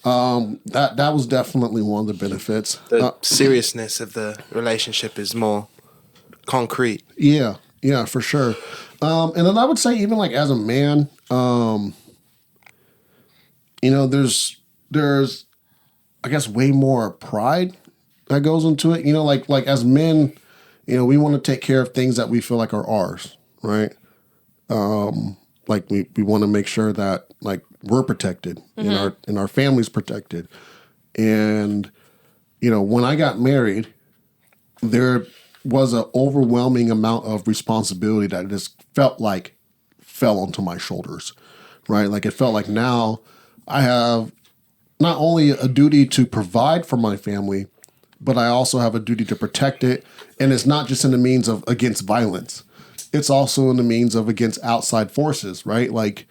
that was definitely one of the benefits. The seriousness of the relationship is more concrete. Yeah, for sure. And then I would say even like as a man, there's I guess way more pride that goes into it. Like as men, we want to take care of things that we feel like are ours, right? Like we want to make sure that like we're protected and our family's protected. And, when I got married, there was an overwhelming amount of responsibility that just felt like fell onto my shoulders, right? Like it felt like now I have not only a duty to provide for my family, but I also have a duty to protect it. And it's not just in the means of against violence. It's also in the means of against outside forces, right? Like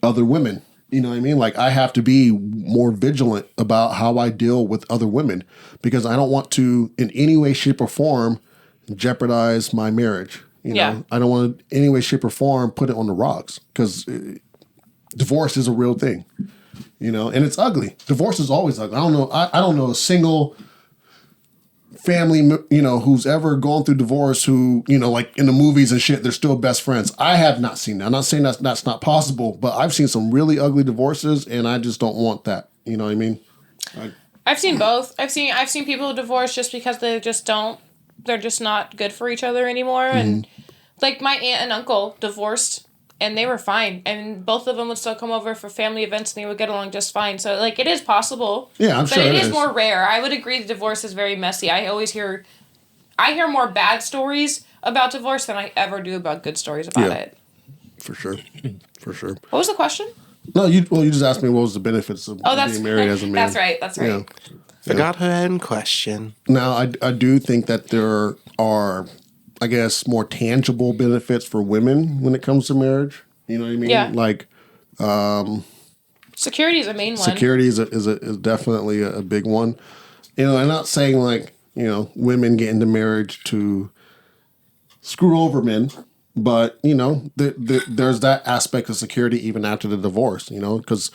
other women, you know what I mean? Like I have to be more vigilant about how I deal with other women because I don't want to in any way, shape or form jeopardize my marriage. You know, I don't want to in any way, shape or form put it on the rocks because divorce is a real thing, and it's ugly. Divorce is always ugly. I don't know a single family, who's ever gone through divorce who, like in the movies and shit, they're still best friends. I have not seen that. I'm not saying that's not possible, but I've seen some really ugly divorces and I just don't want that. You know what I mean? I've seen both. I've seen people divorce just because they're just not good for each other anymore. Mm-hmm. And like my aunt and uncle divorced and they were fine. And both of them would still come over for family events and they would get along just fine. So, like, it is possible. Yeah, I'm sure it is more rare. I would agree the divorce is very messy. I always hear I hear more bad stories about divorce than I ever do about good stories about it. For sure. What was the question? No, you just asked me what was the benefits of being married as a man. That's right. Yeah. Forgot her own question. Now, I do think that there are, I guess, more tangible benefits for women when it comes to marriage. You know what I mean? Yeah. Like, security is a main one. security is definitely a big one. You know, I'm not saying like, women get into marriage to screw over men, but, there's that aspect of security even after the divorce, because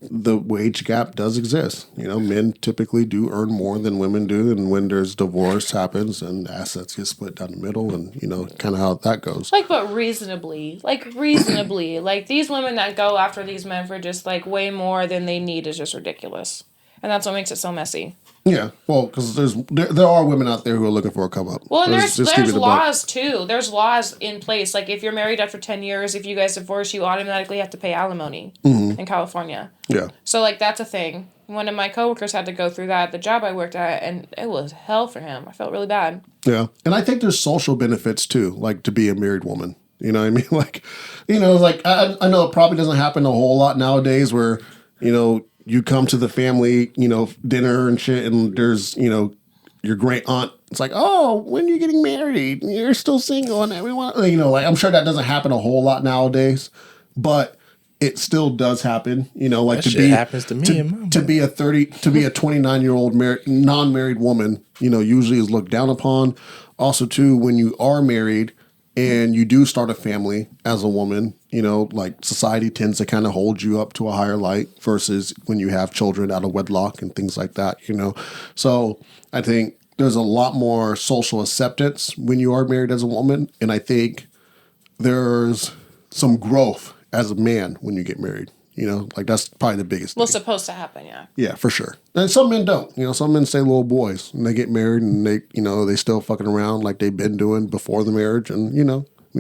the wage gap does exist. Men typically do earn more than women do, and when there's divorce happens and assets get split down the middle, and kind of how that goes. But reasonably, like these women that go after these men for just like way more than they need is just ridiculous, and that's what makes it so messy. Yeah, well, because there are women out there who are looking for a come up. Well, and there's laws too. There's laws in place. Like if you're married after 10 years, if you guys divorce, you automatically have to pay alimony in California. Yeah. So like that's a thing. One of my coworkers had to go through that at the job I worked at, and it was hell for him. I felt really bad. Yeah, and I think there's social benefits too, like to be a married woman. You know what I mean? I know it probably doesn't happen a whole lot nowadays where, you come to the family, dinner and shit, and there's, your great aunt. It's like, oh, when are you getting married? You're still single, and everyone, I'm sure that doesn't happen a whole lot nowadays, but it still does happen. That shit happens to me and my mom. To be a 29-year-old non-married woman, usually is looked down upon. Also, too, when you are married and you do start a family as a woman, society tends to kind of hold you up to a higher light versus when you have children out of wedlock and things like that, So I think there's a lot more social acceptance when you are married as a woman. And I think there's some growth as a man when you get married. That's probably the biggest thing. Supposed to happen, yeah. Yeah, for sure. And some men don't. Some men stay little boys and they get married and they still fucking around like they've been doing before the marriage. And, we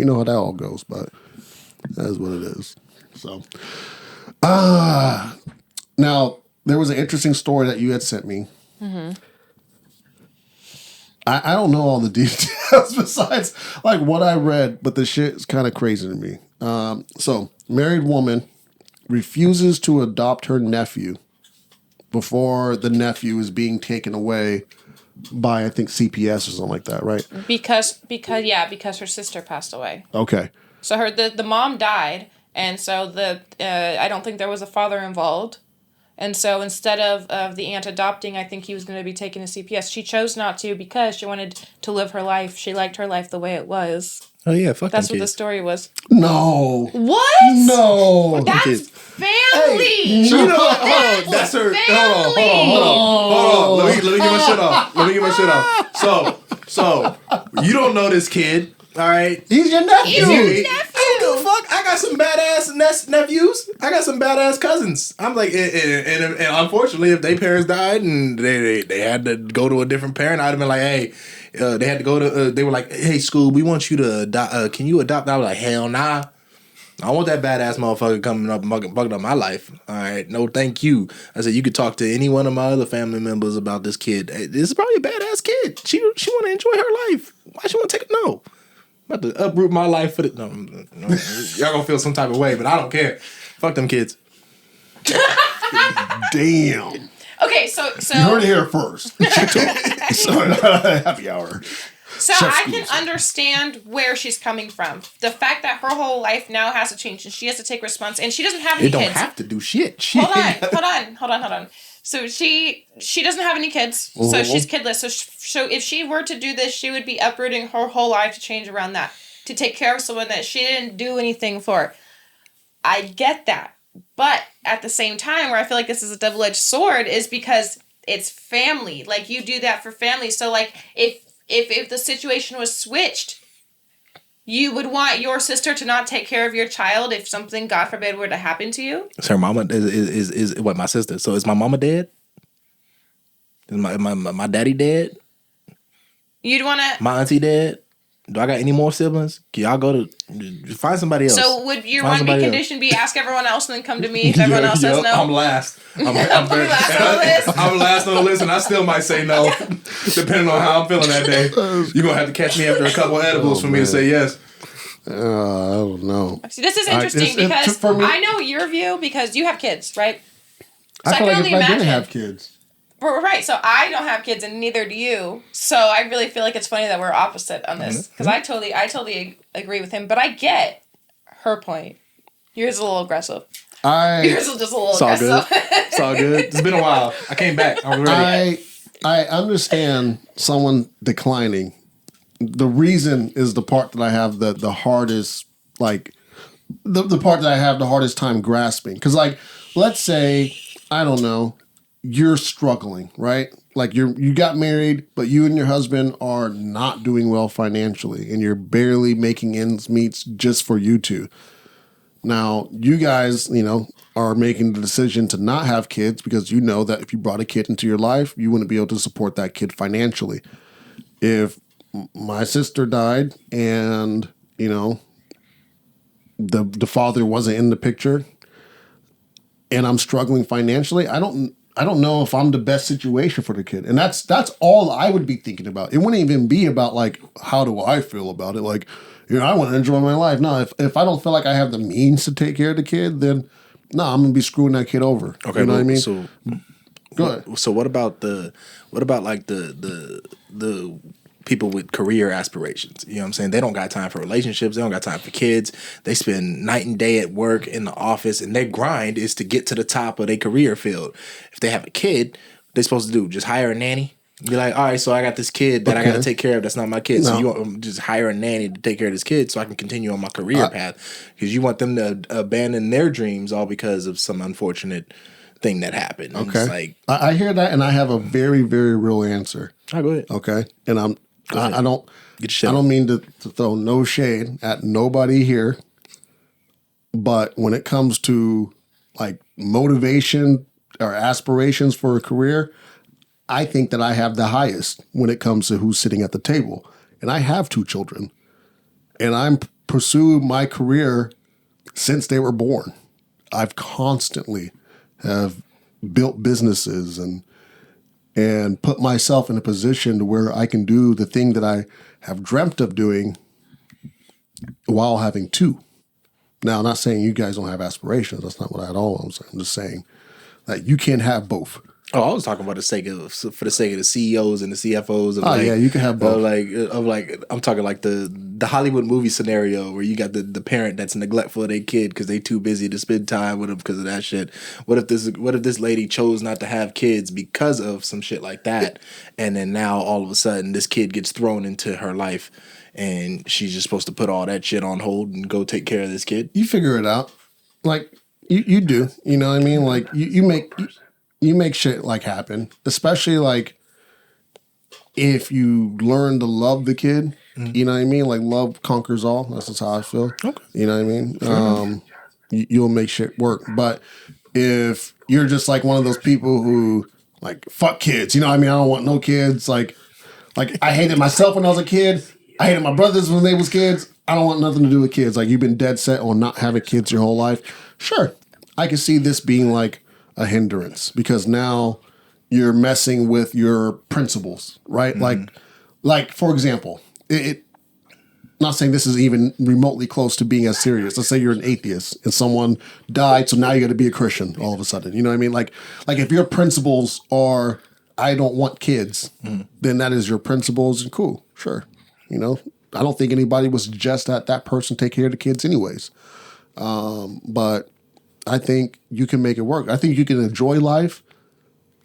know how that all goes, but that is what it is. So, now there was an interesting story that you had sent me. Mm-hmm. I don't know all the details besides like what I read, but the shit is kind of crazy to me. So, married woman refuses to adopt her nephew before the nephew is being taken away by, I think, CPS or something like that, right? Because her sister passed away. Okay. So the mom died, and so I don't think there was a father involved. And so instead of the aunt adopting, I think he was going to be taken to CPS. She chose not to because she wanted to live her life. She liked her life the way it was. Oh, yeah, fuck That's them what the kids. story was. No. What? No. That's family. Hey, hold on. That's her. Hold on. Let me get my shit off. So, you don't know this kid, all right? He's your nephew. I don't give a fuck. I got some badass nephews. I got some badass cousins. I'm like, and unfortunately, if their parents died and they had to go to a different parent, I'd have been like, hey, they had to go to. They were like, hey, school, we want you to adopt. Can you adopt? I was like, hell nah. I want that badass motherfucker coming up and bugging up my life. All right, no, thank you. I said you could talk to any one of my other family members about this kid. Hey, this is probably a badass kid. She want to enjoy her life. Why she want to take it? No. I'm about to uproot my life for the no. Y'all gonna feel some type of way, but I don't care. Fuck them kids. Damn. Okay, so you heard it here first. Happy hour. So I can understand where she's coming from. The fact that her whole life now has to change and she has to take responsibility, and she doesn't have any kids. It don't have to do shit. Hold on. So she doesn't have any kids, so she's kidless. So if she were to do this, she would be uprooting her whole life to change around that, to take care of someone that she didn't do anything for. I get that. But at the same time, where I feel like this is a double-edged sword is because it's family. Like, you do that for family. So, like, if the situation was switched, you would want your sister to not take care of your child if something, God forbid, were to happen to you? So her mama is what, my sister? So is my mama dead? Is my daddy dead? You'd want to... My auntie dead? Do I got any more siblings? Can y'all go to find somebody else? So would your Find one big somebody condition be ask everyone else and then come to me if everyone else says no? I'm last. I'm last on the list. I'm last on the list, and I still might say no, depending on how I'm feeling that day. You're gonna have to catch me after a couple edibles for me to say yes. I don't know. See, this is interesting because I know your view because you have kids, right? So I feel like if I didn't have kids. Right, so I don't have kids and neither do you. So I really feel like it's funny that we're opposite on this because I totally agree with him. But I get her point. Yours is a little aggressive. Yours is just a little aggressive. It's all good. It's been a while. I came back. I'm ready. I understand someone declining. The reason is the part that I have the hardest, like, the part that I have the hardest time grasping. Because, like, let's say, I don't know, you're struggling, right? Like you got married, but you and your husband are not doing well financially and you're barely making ends meet just for you two. Now, you guys, are making the decision to not have kids because you know that if you brought a kid into your life, you wouldn't be able to support that kid financially. If my sister died and, the father wasn't in the picture and I'm struggling financially, I don't know if I'm the best situation for the kid. And that's all I would be thinking about. It wouldn't even be about, like, how do I feel about it? Like, I want to enjoy my life. No, if I don't feel like I have the means to take care of the kid, then no, I'm going to be screwing that kid over. Okay, you know what I mean? So, go ahead. So what about the people with career aspirations? You know what I'm saying? They don't got time for relationships. They don't got time for kids. They spend night and day at work in the office, and their grind is to get to the top of their career field. If they have a kid, they're supposed to do just hire a nanny. Be like, all right, so I got this kid that I got to take care of. That's not my kid. No. So you want just hire a nanny to take care of this kid so I can continue on my career path, because you want them to abandon their dreams all because of some unfortunate thing that happened. Okay, it's like, I hear that, and I have a very, very real answer. All right, go ahead. Okay, and I don't mean to throw no shade at nobody here, but when it comes to, like, motivation or aspirations for a career, I think that I have the highest when it comes to who's sitting at the table. And I have 2 children. And I'm pursued my career since they were born. I've constantly have built businesses and put myself in a position to where I can do the thing that I have dreamt of doing while having 2. Now, I'm not saying you guys don't have aspirations. That's not what at all I'm saying. I'm just saying that you can't have both. Oh, I was talking about for the sake of the CEOs and the CFOs. Yeah, you can have both. I'm talking like the Hollywood movie scenario where you got the parent that's neglectful of their kid because they too busy to spend time with them because of that shit. What if this lady chose not to have kids because of some shit like that, and then now all of a sudden this kid gets thrown into her life, and she's just supposed to put all that shit on hold and go take care of this kid? You figure it out, like you do. You know what I mean? Like you make shit like happen, especially like if you learn to love the kid. You know what I mean? Like, love conquers all. That's just how I feel. Okay. You know what I mean? You'll make shit work. But if you're just like one of those people who, like, fuck kids, you know what I mean? I don't want no kids. Like I hated myself when I was a kid. I hated my brothers when they was kids. I don't want nothing to do with kids. Like, you've been dead set on not having kids your whole life. Sure, I can see this being like a hindrance because now you're messing with your principles, right? Like for example, not saying this is even remotely close to being as serious. Let's say you're an atheist and someone died, so now you got to be a Christian all of a sudden. You know what I mean? Like if your principles are, I don't want kids, then that is your principles, and cool, sure. You know, I don't think anybody would suggest that person take care of the kids anyways. But I think you can make it work. I think you can enjoy life,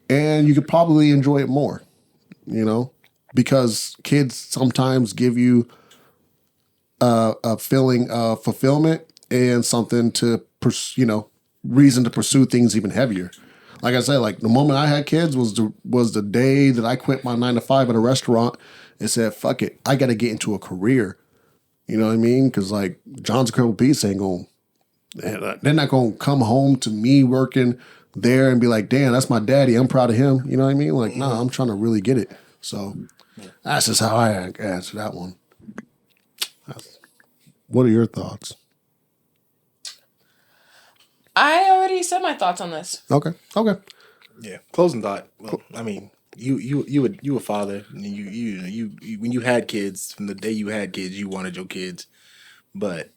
and you could probably enjoy it more, because kids sometimes give you a feeling of fulfillment and something to, reason to pursue things even heavier. Like I said, like the moment I had kids was the day that I quit my 9-to-5 at a restaurant and said, fuck it, I got to get into a career. You know what I mean? Because like John's Incredible Pizza ain't going. They're not going to come home to me working there and be like, damn, that's my daddy. I'm proud of him. You know what I mean? Like, nah, I'm trying to really get it. So that's just how I answer that one. What are your thoughts? I already said my thoughts on this. Okay. Yeah. Closing thought. Well, I mean, you a father. And you when you had kids, from the day you had kids, you wanted your kids, but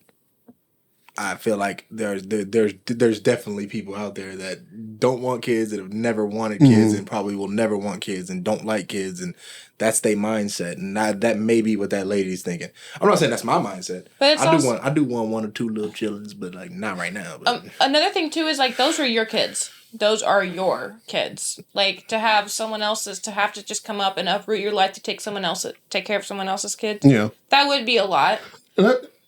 I feel like there's definitely people out there that don't want kids, that have never wanted kids, and probably will never want kids, and don't like kids, and that's their mindset, and that may be what that lady's thinking. I'm not saying that's my mindset. But it's I do want one or two little childrens, but like not right now. But. Another thing too is like those were your kids. Those are your kids. Like to have someone else's, to have to just come up and uproot your life to take care of someone else's kid. Yeah, that would be a lot.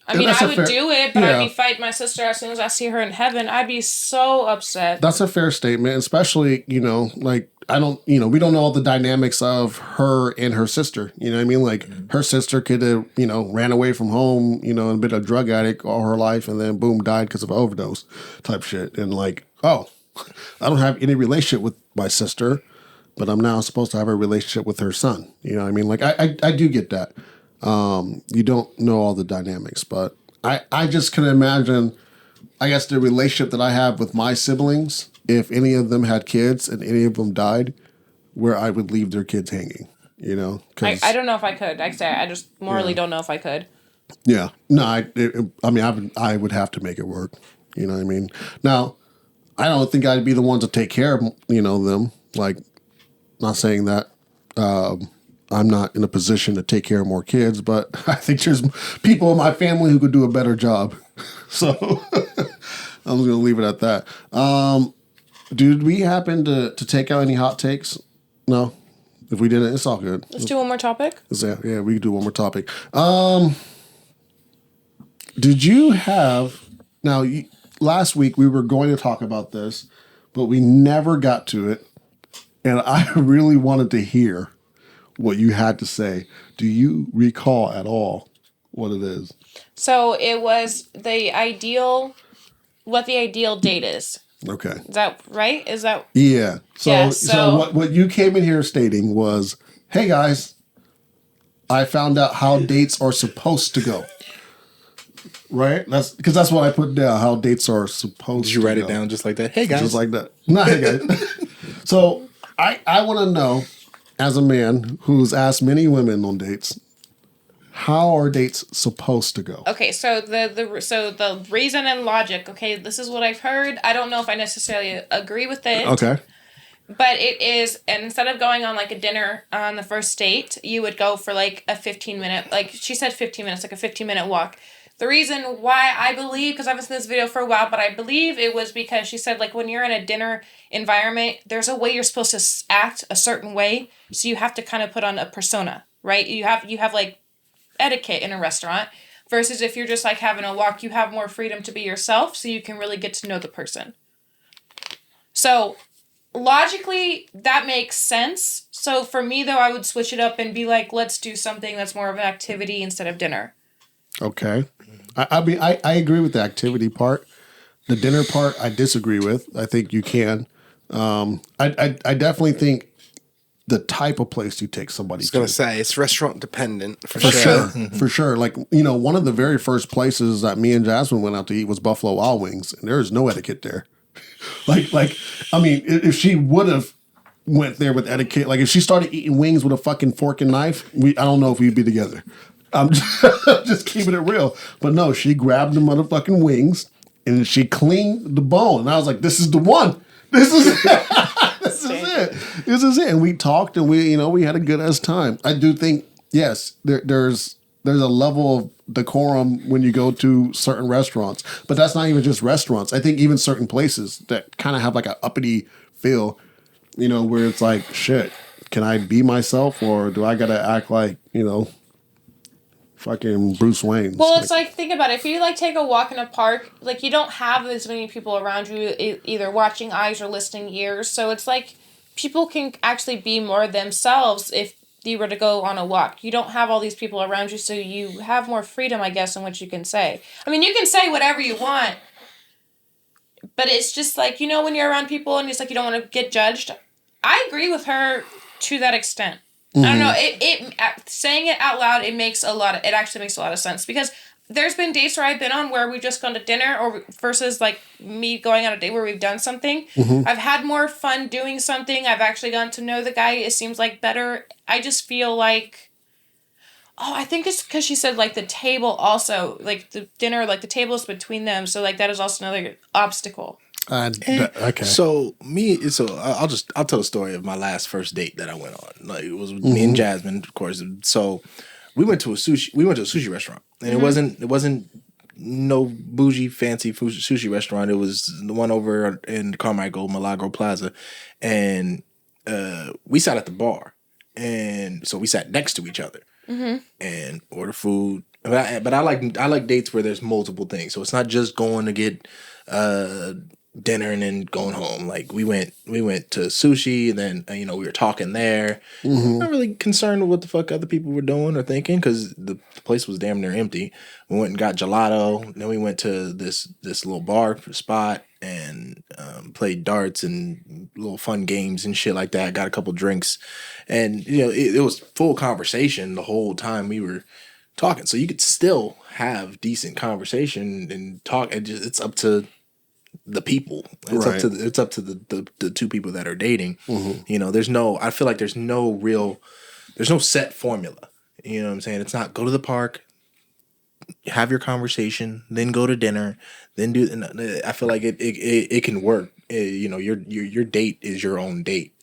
I mean, I would do it, but I'd be fighting my sister as soon as I see her in heaven. I'd be so upset. That's a fair statement, especially, like, I don't, we don't know all the dynamics of her and her sister. You know what I mean? Like, her sister could have, ran away from home, and been a drug addict all her life, and then, boom, died because of an overdose type shit. And, like, oh, I don't have any relationship with my sister, but I'm now supposed to have a relationship with her son. You know what I mean? Like, I do get that. You don't know all the dynamics, but I just can imagine, I guess, the relationship that I have with my siblings, if any of them had kids and any of them died, where I would leave their kids hanging, I don't know if I could. Like I say, I just morally don't know if I could. Yeah. No, I would have to make it work. You know what I mean? Now, I don't think I'd be the one to take care of, them. Like, not saying that, I'm not in a position to take care of more kids, but I think there's people in my family who could do a better job. So I'm just going to leave it at that. Did we happen to take out any hot takes? No. If we didn't, it's all good. Let's do one more topic. Yeah, we can do one more topic. Did you have... Now, last week we were going to talk about this, but we never got to it. And I really wanted to hear what you had to say. Do you recall at all what it is? So it was what the ideal date is. Okay. Is that right? Is that... Yeah. So what you came in here stating was, hey guys, I found out how dates are supposed to go. Right? That's what I put down, how dates are supposed to go. Did you write it down just like that? Hey guys. Just like that. No, hey guys. So I want to know, as a man who's asked many women on dates, how are dates supposed to go? Okay, so the reason and logic, okay, this is what I've heard. I don't know if I necessarily agree with it. Okay. But it is, and instead of going on like a dinner on the first date, you would go for like a 15-minute, like she said 15 minutes, like a 15-minute walk. The reason why I believe, because I've been in this video for a while, but I believe it was because she said, like, when you're in a dinner environment, there's a way you're supposed to act a certain way. So you have to kind of put on a persona, right? You have like etiquette in a restaurant versus if you're just like having a walk, you have more freedom to be yourself so you can really get to know the person. So logically, that makes sense. So for me, though, I would switch it up and be like, let's do something that's more of an activity instead of dinner. Okay. I mean, I agree with the activity part. The dinner part, I disagree with. I think you can. I definitely think the type of place you take somebody to. I was going to say, it's restaurant dependent, for sure. Mm-hmm. For sure. Like, one of the very first places that me and Jasmine went out to eat was Buffalo Wild Wings, and there is no etiquette there. like, I mean, if she would have went there with etiquette, like if she started eating wings with a fucking fork and knife, I don't know if we'd be together. I'm just keeping it real. But no, she grabbed the motherfucking wings and she cleaned the bone. And I was like, this is the one. This is it. This is it. And we talked and we had a good ass time. I do think, yes, there's a level of decorum when you go to certain restaurants. But that's not even just restaurants. I think even certain places that kind of have like an uppity feel, where it's like, shit, can I be myself or do I got to act like, fucking Bruce Wayne? Well, it's like, think about it. If you like take a walk in a park, like you don't have as many people around you, either watching eyes or listening ears. So it's like people can actually be more themselves if you were to go on a walk. You don't have all these people around you, so you have more freedom, I guess, in what you can say. I mean, you can say whatever you want, but it's just like, when you're around people and it's like you don't want to get judged. I agree with her to that extent. Mm-hmm. I don't know. It saying it out loud, it actually makes a lot of sense because there's been dates where I've been on where we've just gone to dinner or versus like me going on a date where we've done something. I've had more fun doing something. I've actually gotten to know the guy. It seems like better. I just feel like, I think it's because she said like the table also, like the dinner, like the table is between them. So like that is also another obstacle. Okay. So I'll tell a story of my first date that I went on. Like it was with me and Jasmine, of course. So we went to a sushi restaurant, and it wasn't no bougie fancy sushi restaurant. It was the one over in Carmichael, Milagro Plaza, and we sat at the bar, and so we sat next to each other and ordered food. But I like dates where there's multiple things, so it's not just going to get dinner and then going home. Like we went to sushi, and then we were talking there. Not really concerned with what the fuck other people were doing or thinking because the place was damn near empty. We went and got gelato. Then we went to this little bar spot and played darts and little fun games and shit like that. Got a couple drinks, and it was full conversation the whole time we were talking. So you could still have decent conversation and talk. It's up to the people. It's up to the two people that are dating. I feel like there's no set formula. You know what I'm saying? It's not go to the park, have your conversation, then go to dinner, then do. I feel like it can work. Your date is your own date.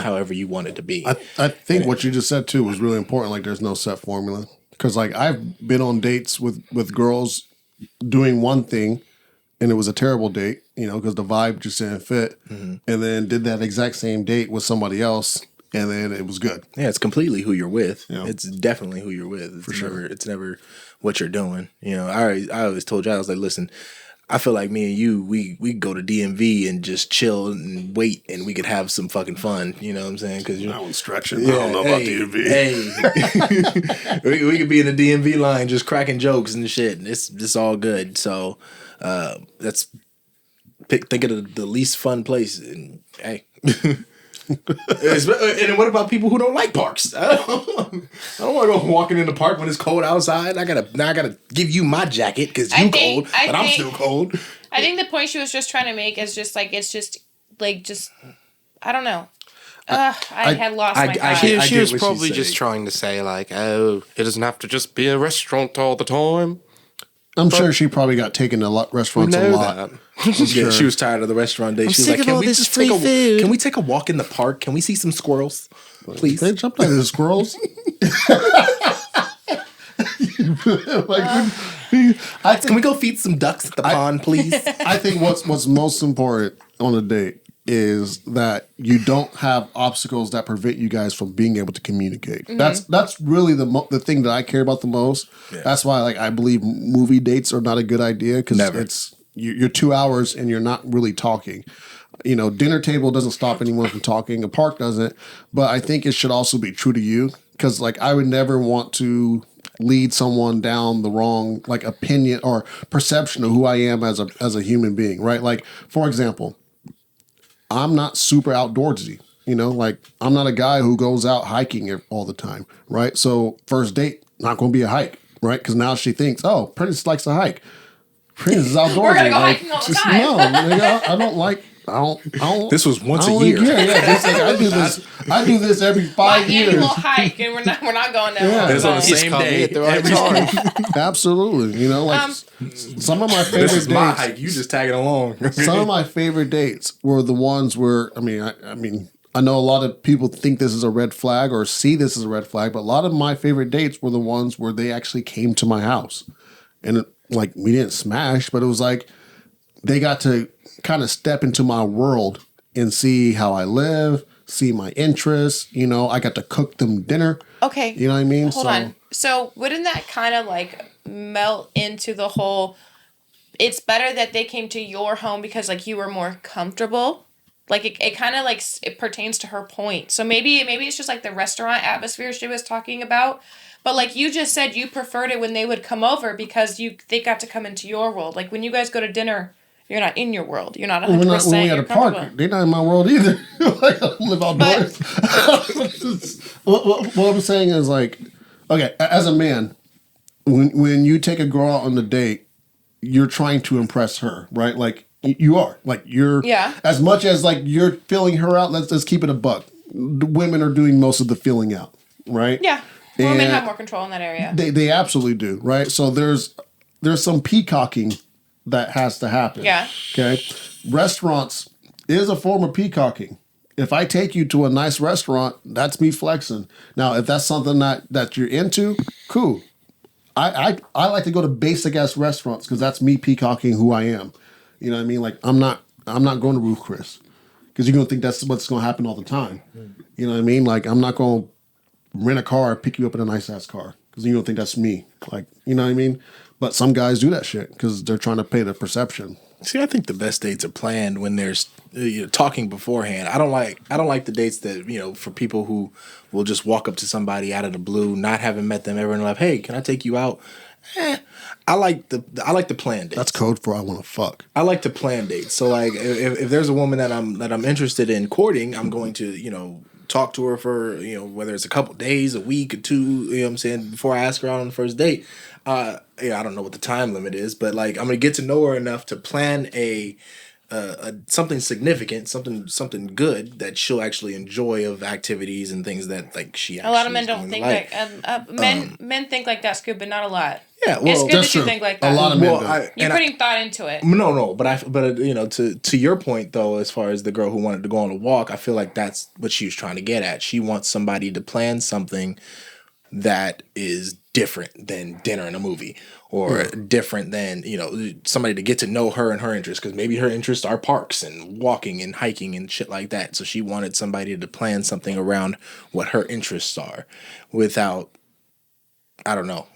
However you want it to be. I think what you just said too was really important. Like there's no set formula because like I've been on dates with girls doing one thing. And it was a terrible date, because the vibe just didn't fit. And then did that exact same date with somebody else, and then it was good. Yeah, it's completely who you're with. Yeah. It's definitely who you're with. For sure. It's never what you're doing. I always told you, I was like, listen, I feel like me and you, we go to DMV and just chill and wait, and we could have some fucking fun. You know what I'm saying? Because I was stretching. I don't know about DMV. Hey, we could be in the DMV line just cracking jokes and shit. And it's all good. So. Let's think of the least fun place, and hey. And what about people who don't like parks? I don't want to go walking in the park when it's cold outside. I gotta give you my jacket because you cold, but I'm still cold. I think the point she was just trying to make is just like it's just I don't know. I had lost my thought. She was probably just trying to say like, oh, it doesn't have to just be a restaurant all the time. I'm sure she probably got taken to restaurants a lot. Yeah, she was tired of the restaurant day. She was like, can we take a walk in the park? Can we see some squirrels? Please. Bitch, I'm not into squirrels. Can we go feed some ducks at the pond, please? I think what's most important on a date is that you don't have obstacles that prevent you guys from being able to communicate. That's really the thing that I care about the most. Yeah. That's why I believe movie dates are not a good idea because you're 2 hours and you're not really talking. Dinner table doesn't stop anyone from talking. A park doesn't. But I think it should also be true to you because I would never want to lead someone down the wrong opinion or perception of who I am as a human being, right? Like for example, I'm not super outdoorsy, I'm not a guy who goes out hiking all the time, right? So first date, not going to be a hike, right? Because now she thinks, oh, Prentice likes to hike. Prentice is outdoorsy. We're going to go hiking all the time. No, nigga, I don't. This was once a year. I do this every 5 years. Annual hike, and we're not going there. Yeah. It's on the same day every time. Absolutely, some of my favorite this is dates. My hike. You just tagging along. Some of my favorite dates were the ones where I know a lot of people think this is a red flag or see this as a red flag, but a lot of my favorite dates were the ones where they actually came to my house, and we didn't smash, but it was like they got to kind of step into my world and see how I live, see my interests. I got to cook them dinner. Okay. You know what I mean? Hold on. So wouldn't that kind of melt into the whole, it's better that they came to your home because you were more comfortable? It kind of it pertains to her point. So maybe it's just the restaurant atmosphere she was talking about. But you just said you preferred it when they would come over because they got to come into your world. When you guys go to dinner, you're not in your world. You're not 100%. When we at a park, they're not in my world either. I don't live outdoors. What I'm saying is okay, as a man, when you take a girl out on the date, you're trying to impress her, right? Like you are, like you're as much as like you're filling her out. Let's keep it a buck. The women are doing most of the filling out, right? Yeah, women have more control in that area. They absolutely do, right? So there's some peacocking that has to happen. Yeah. Okay. Restaurants is a form of peacocking. If I take you to a nice restaurant, that's me flexing. Now, if that's something that you're into, cool. I like to go to basic ass restaurants because that's me peacocking who I am. You know what I mean? Like I'm not going to Ruth Chris because you're gonna think that's what's gonna happen all the time. You know what I mean? Like I'm not gonna rent a car, pick you up in a nice ass car because you don't think that's me. Like you know what I mean? But some guys do that shit because they're trying to pay the perception. See, I think the best dates are planned when there's talking beforehand. I don't like the dates that for people who will just walk up to somebody out of the blue, not having met them ever in life. Hey, can I take you out? I like the plan dates. That's code for I want to fuck. I like to plan dates. So like, if there's a woman that I'm interested in courting, I'm going to talk to her for whether it's a couple days, a week, or two. You know what I'm saying, before I ask her out on the first date. I don't know what the time limit is, but like I'm gonna get to know her enough to plan a something significant, something good that she'll actually enjoy of activities and things that like she. A lot of men don't think like men think like that, Scoop, but not a lot. Yeah, well, it's good that's that you true. think like that. A lot of men do. You're putting thought into it. No, but to your point though, as far as the girl who wanted to go on a walk, I feel like that's what she was trying to get at. She wants somebody to plan something that is different than dinner and a movie, or different than somebody to get to know her and her interests, because maybe her interests are parks and walking and hiking and shit like that. So she wanted somebody to plan something around what her interests are, without, I don't know,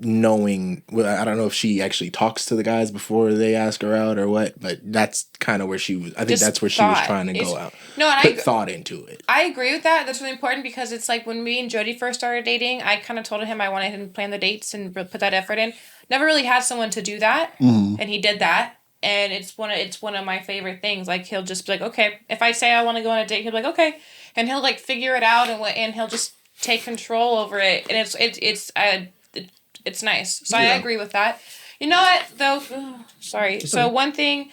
knowing. Well, I don't know if she actually talks to the guys before they ask her out or what, but that's kind of where she was. I think Just that's where she was trying to go out. No, and put thought into it. I agree with that. That's really important because it's like when me and Jody first started dating, I kind of told him I wanted him to plan the dates and put that effort in. Never really had someone to do that, and he did that, and it's one of my favorite things. Like he'll just be like, okay, if I say I want to go on a date, he'll be like, okay, and he'll like figure it out and he'll just take control over it, and it's nice. So I agree with that. You know what, though? Sorry. So one thing,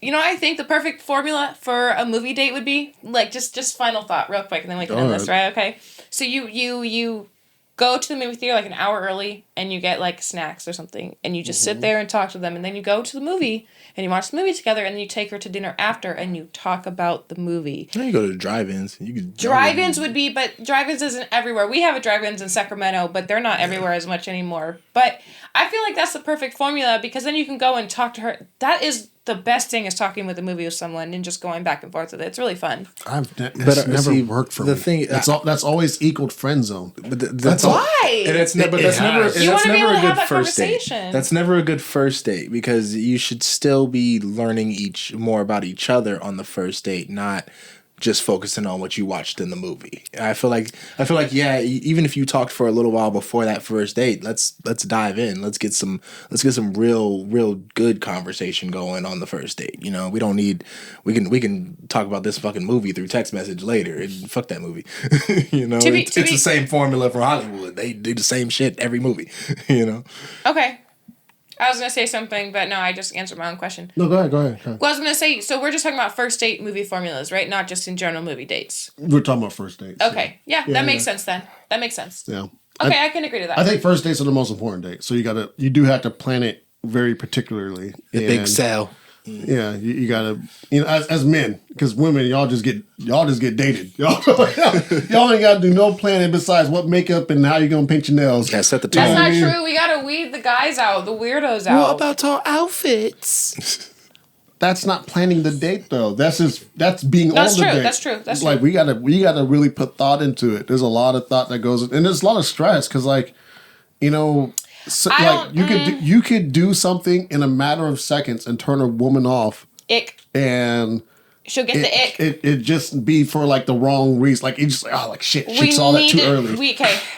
I think the perfect formula for a movie date would be, like, just final thought real quick, and then we can end this, right? Okay. So you go to the movie theater, like, an hour early, and you get, like, snacks or something, and you just sit there and talk to them, and then you go to the movie, and you watch the movie together, and then you take her to dinner after, and you talk about the movie. Then you go to drive-ins. Drive-ins would be, but drive-ins isn't everywhere. We have a drive-ins in Sacramento, but they're not everywhere as much anymore. But I feel like that's the perfect formula, because then you can go and talk to her. That is the best thing, is talking with a movie with someone and just going back and forth with it. It's really fun. It's never worked for me. That's always equaled friend zone. But that's why. And that's never. You want to be able to have that first conversation. date. That's never a good first date, because you should still be learning more about each other on the first date, not just focusing on what you watched in the movie. I feel like yeah, even if you talked for a little while before that first date, let's dive in. Let's get some real good conversation going on the first date. We don't need we can talk about this fucking movie through text message later. And fuck that movie. It's the same formula for Hollywood. They do the same shit every movie. Okay. I was going to say something, but no, I just answered my own question. No, go ahead. Well, I was going to say, so we're just talking about first date movie formulas, right? Not just in general movie dates. We're talking about first dates. Okay. Yeah, that makes sense then. That makes sense. Yeah. Okay, I can agree to that. I think first dates are the most important dates. So you do have to plan it very particularly. Big sell. Yeah, you gotta, as men, because women, y'all just get dated. Y'all ain't gotta do no planning besides what makeup and how you gonna paint your nails. Yeah, set the tone. That's not true. We gotta weed the guys out, the weirdos out. What about our outfits? That's not planning the date though. That's being on the date. That's true. That's like true. we gotta really put thought into it. There's a lot of thought that goes, and there's a lot of stress because you could do something in a matter of seconds and turn a woman off. Ick. And she'll get the ick. It just be for like the wrong reason. Like you just shit. She saw that too early.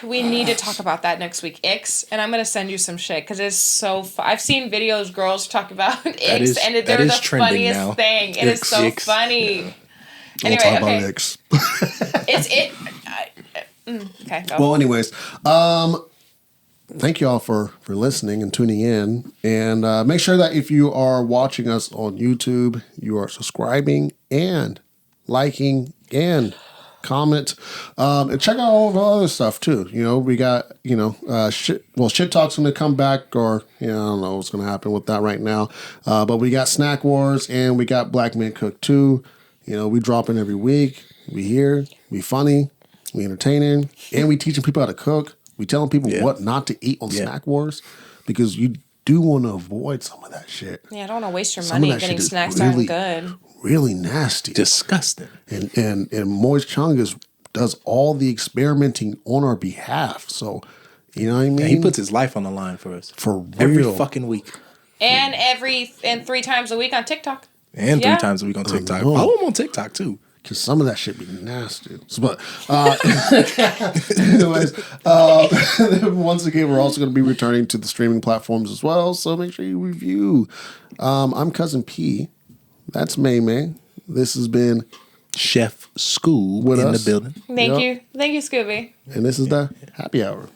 We need to talk about that next week. Icks, and I'm gonna send you some shit because it's so. I've seen videos girls talk about icks, and they're the funniest now. Thing. It is so funny. Anyway, talk about icks. It's it. Okay, go. Well, anyways, thank you all for listening and tuning in. And make sure that if you are watching us on YouTube, you are subscribing and liking and comment. And check out all the other stuff too. You know, we got, shit talk's going to come back, or, I don't know what's going to happen with that right now. But we got Snack Wars and we got Black Men Cook too. You know, we dropping every week. We here, we funny, we entertaining, and we teaching people how to cook. We telling people what not to eat on Snack Wars, because you do want to avoid some of that shit. Yeah, I don't want to waste your Some money of that getting shit is snacks that really, aren't good. really nasty. Disgusting. And Moist Chungus does all the experimenting on our behalf. So, you know what I mean? Yeah, he puts his life on the line for us. For real. Every fucking week. And 3 times a week on TikTok. And 3 times a week on TikTok. Follow him on TikTok too. Because some of that shit be nasty. But anyways, once again, we're also going to be returning to the streaming platforms as well. So make sure you review. I'm Cousin P. That's May May. This has been Chef Scoob with in us. the building. Thank you. Thank you, Scooby. And this is the Happy Hour.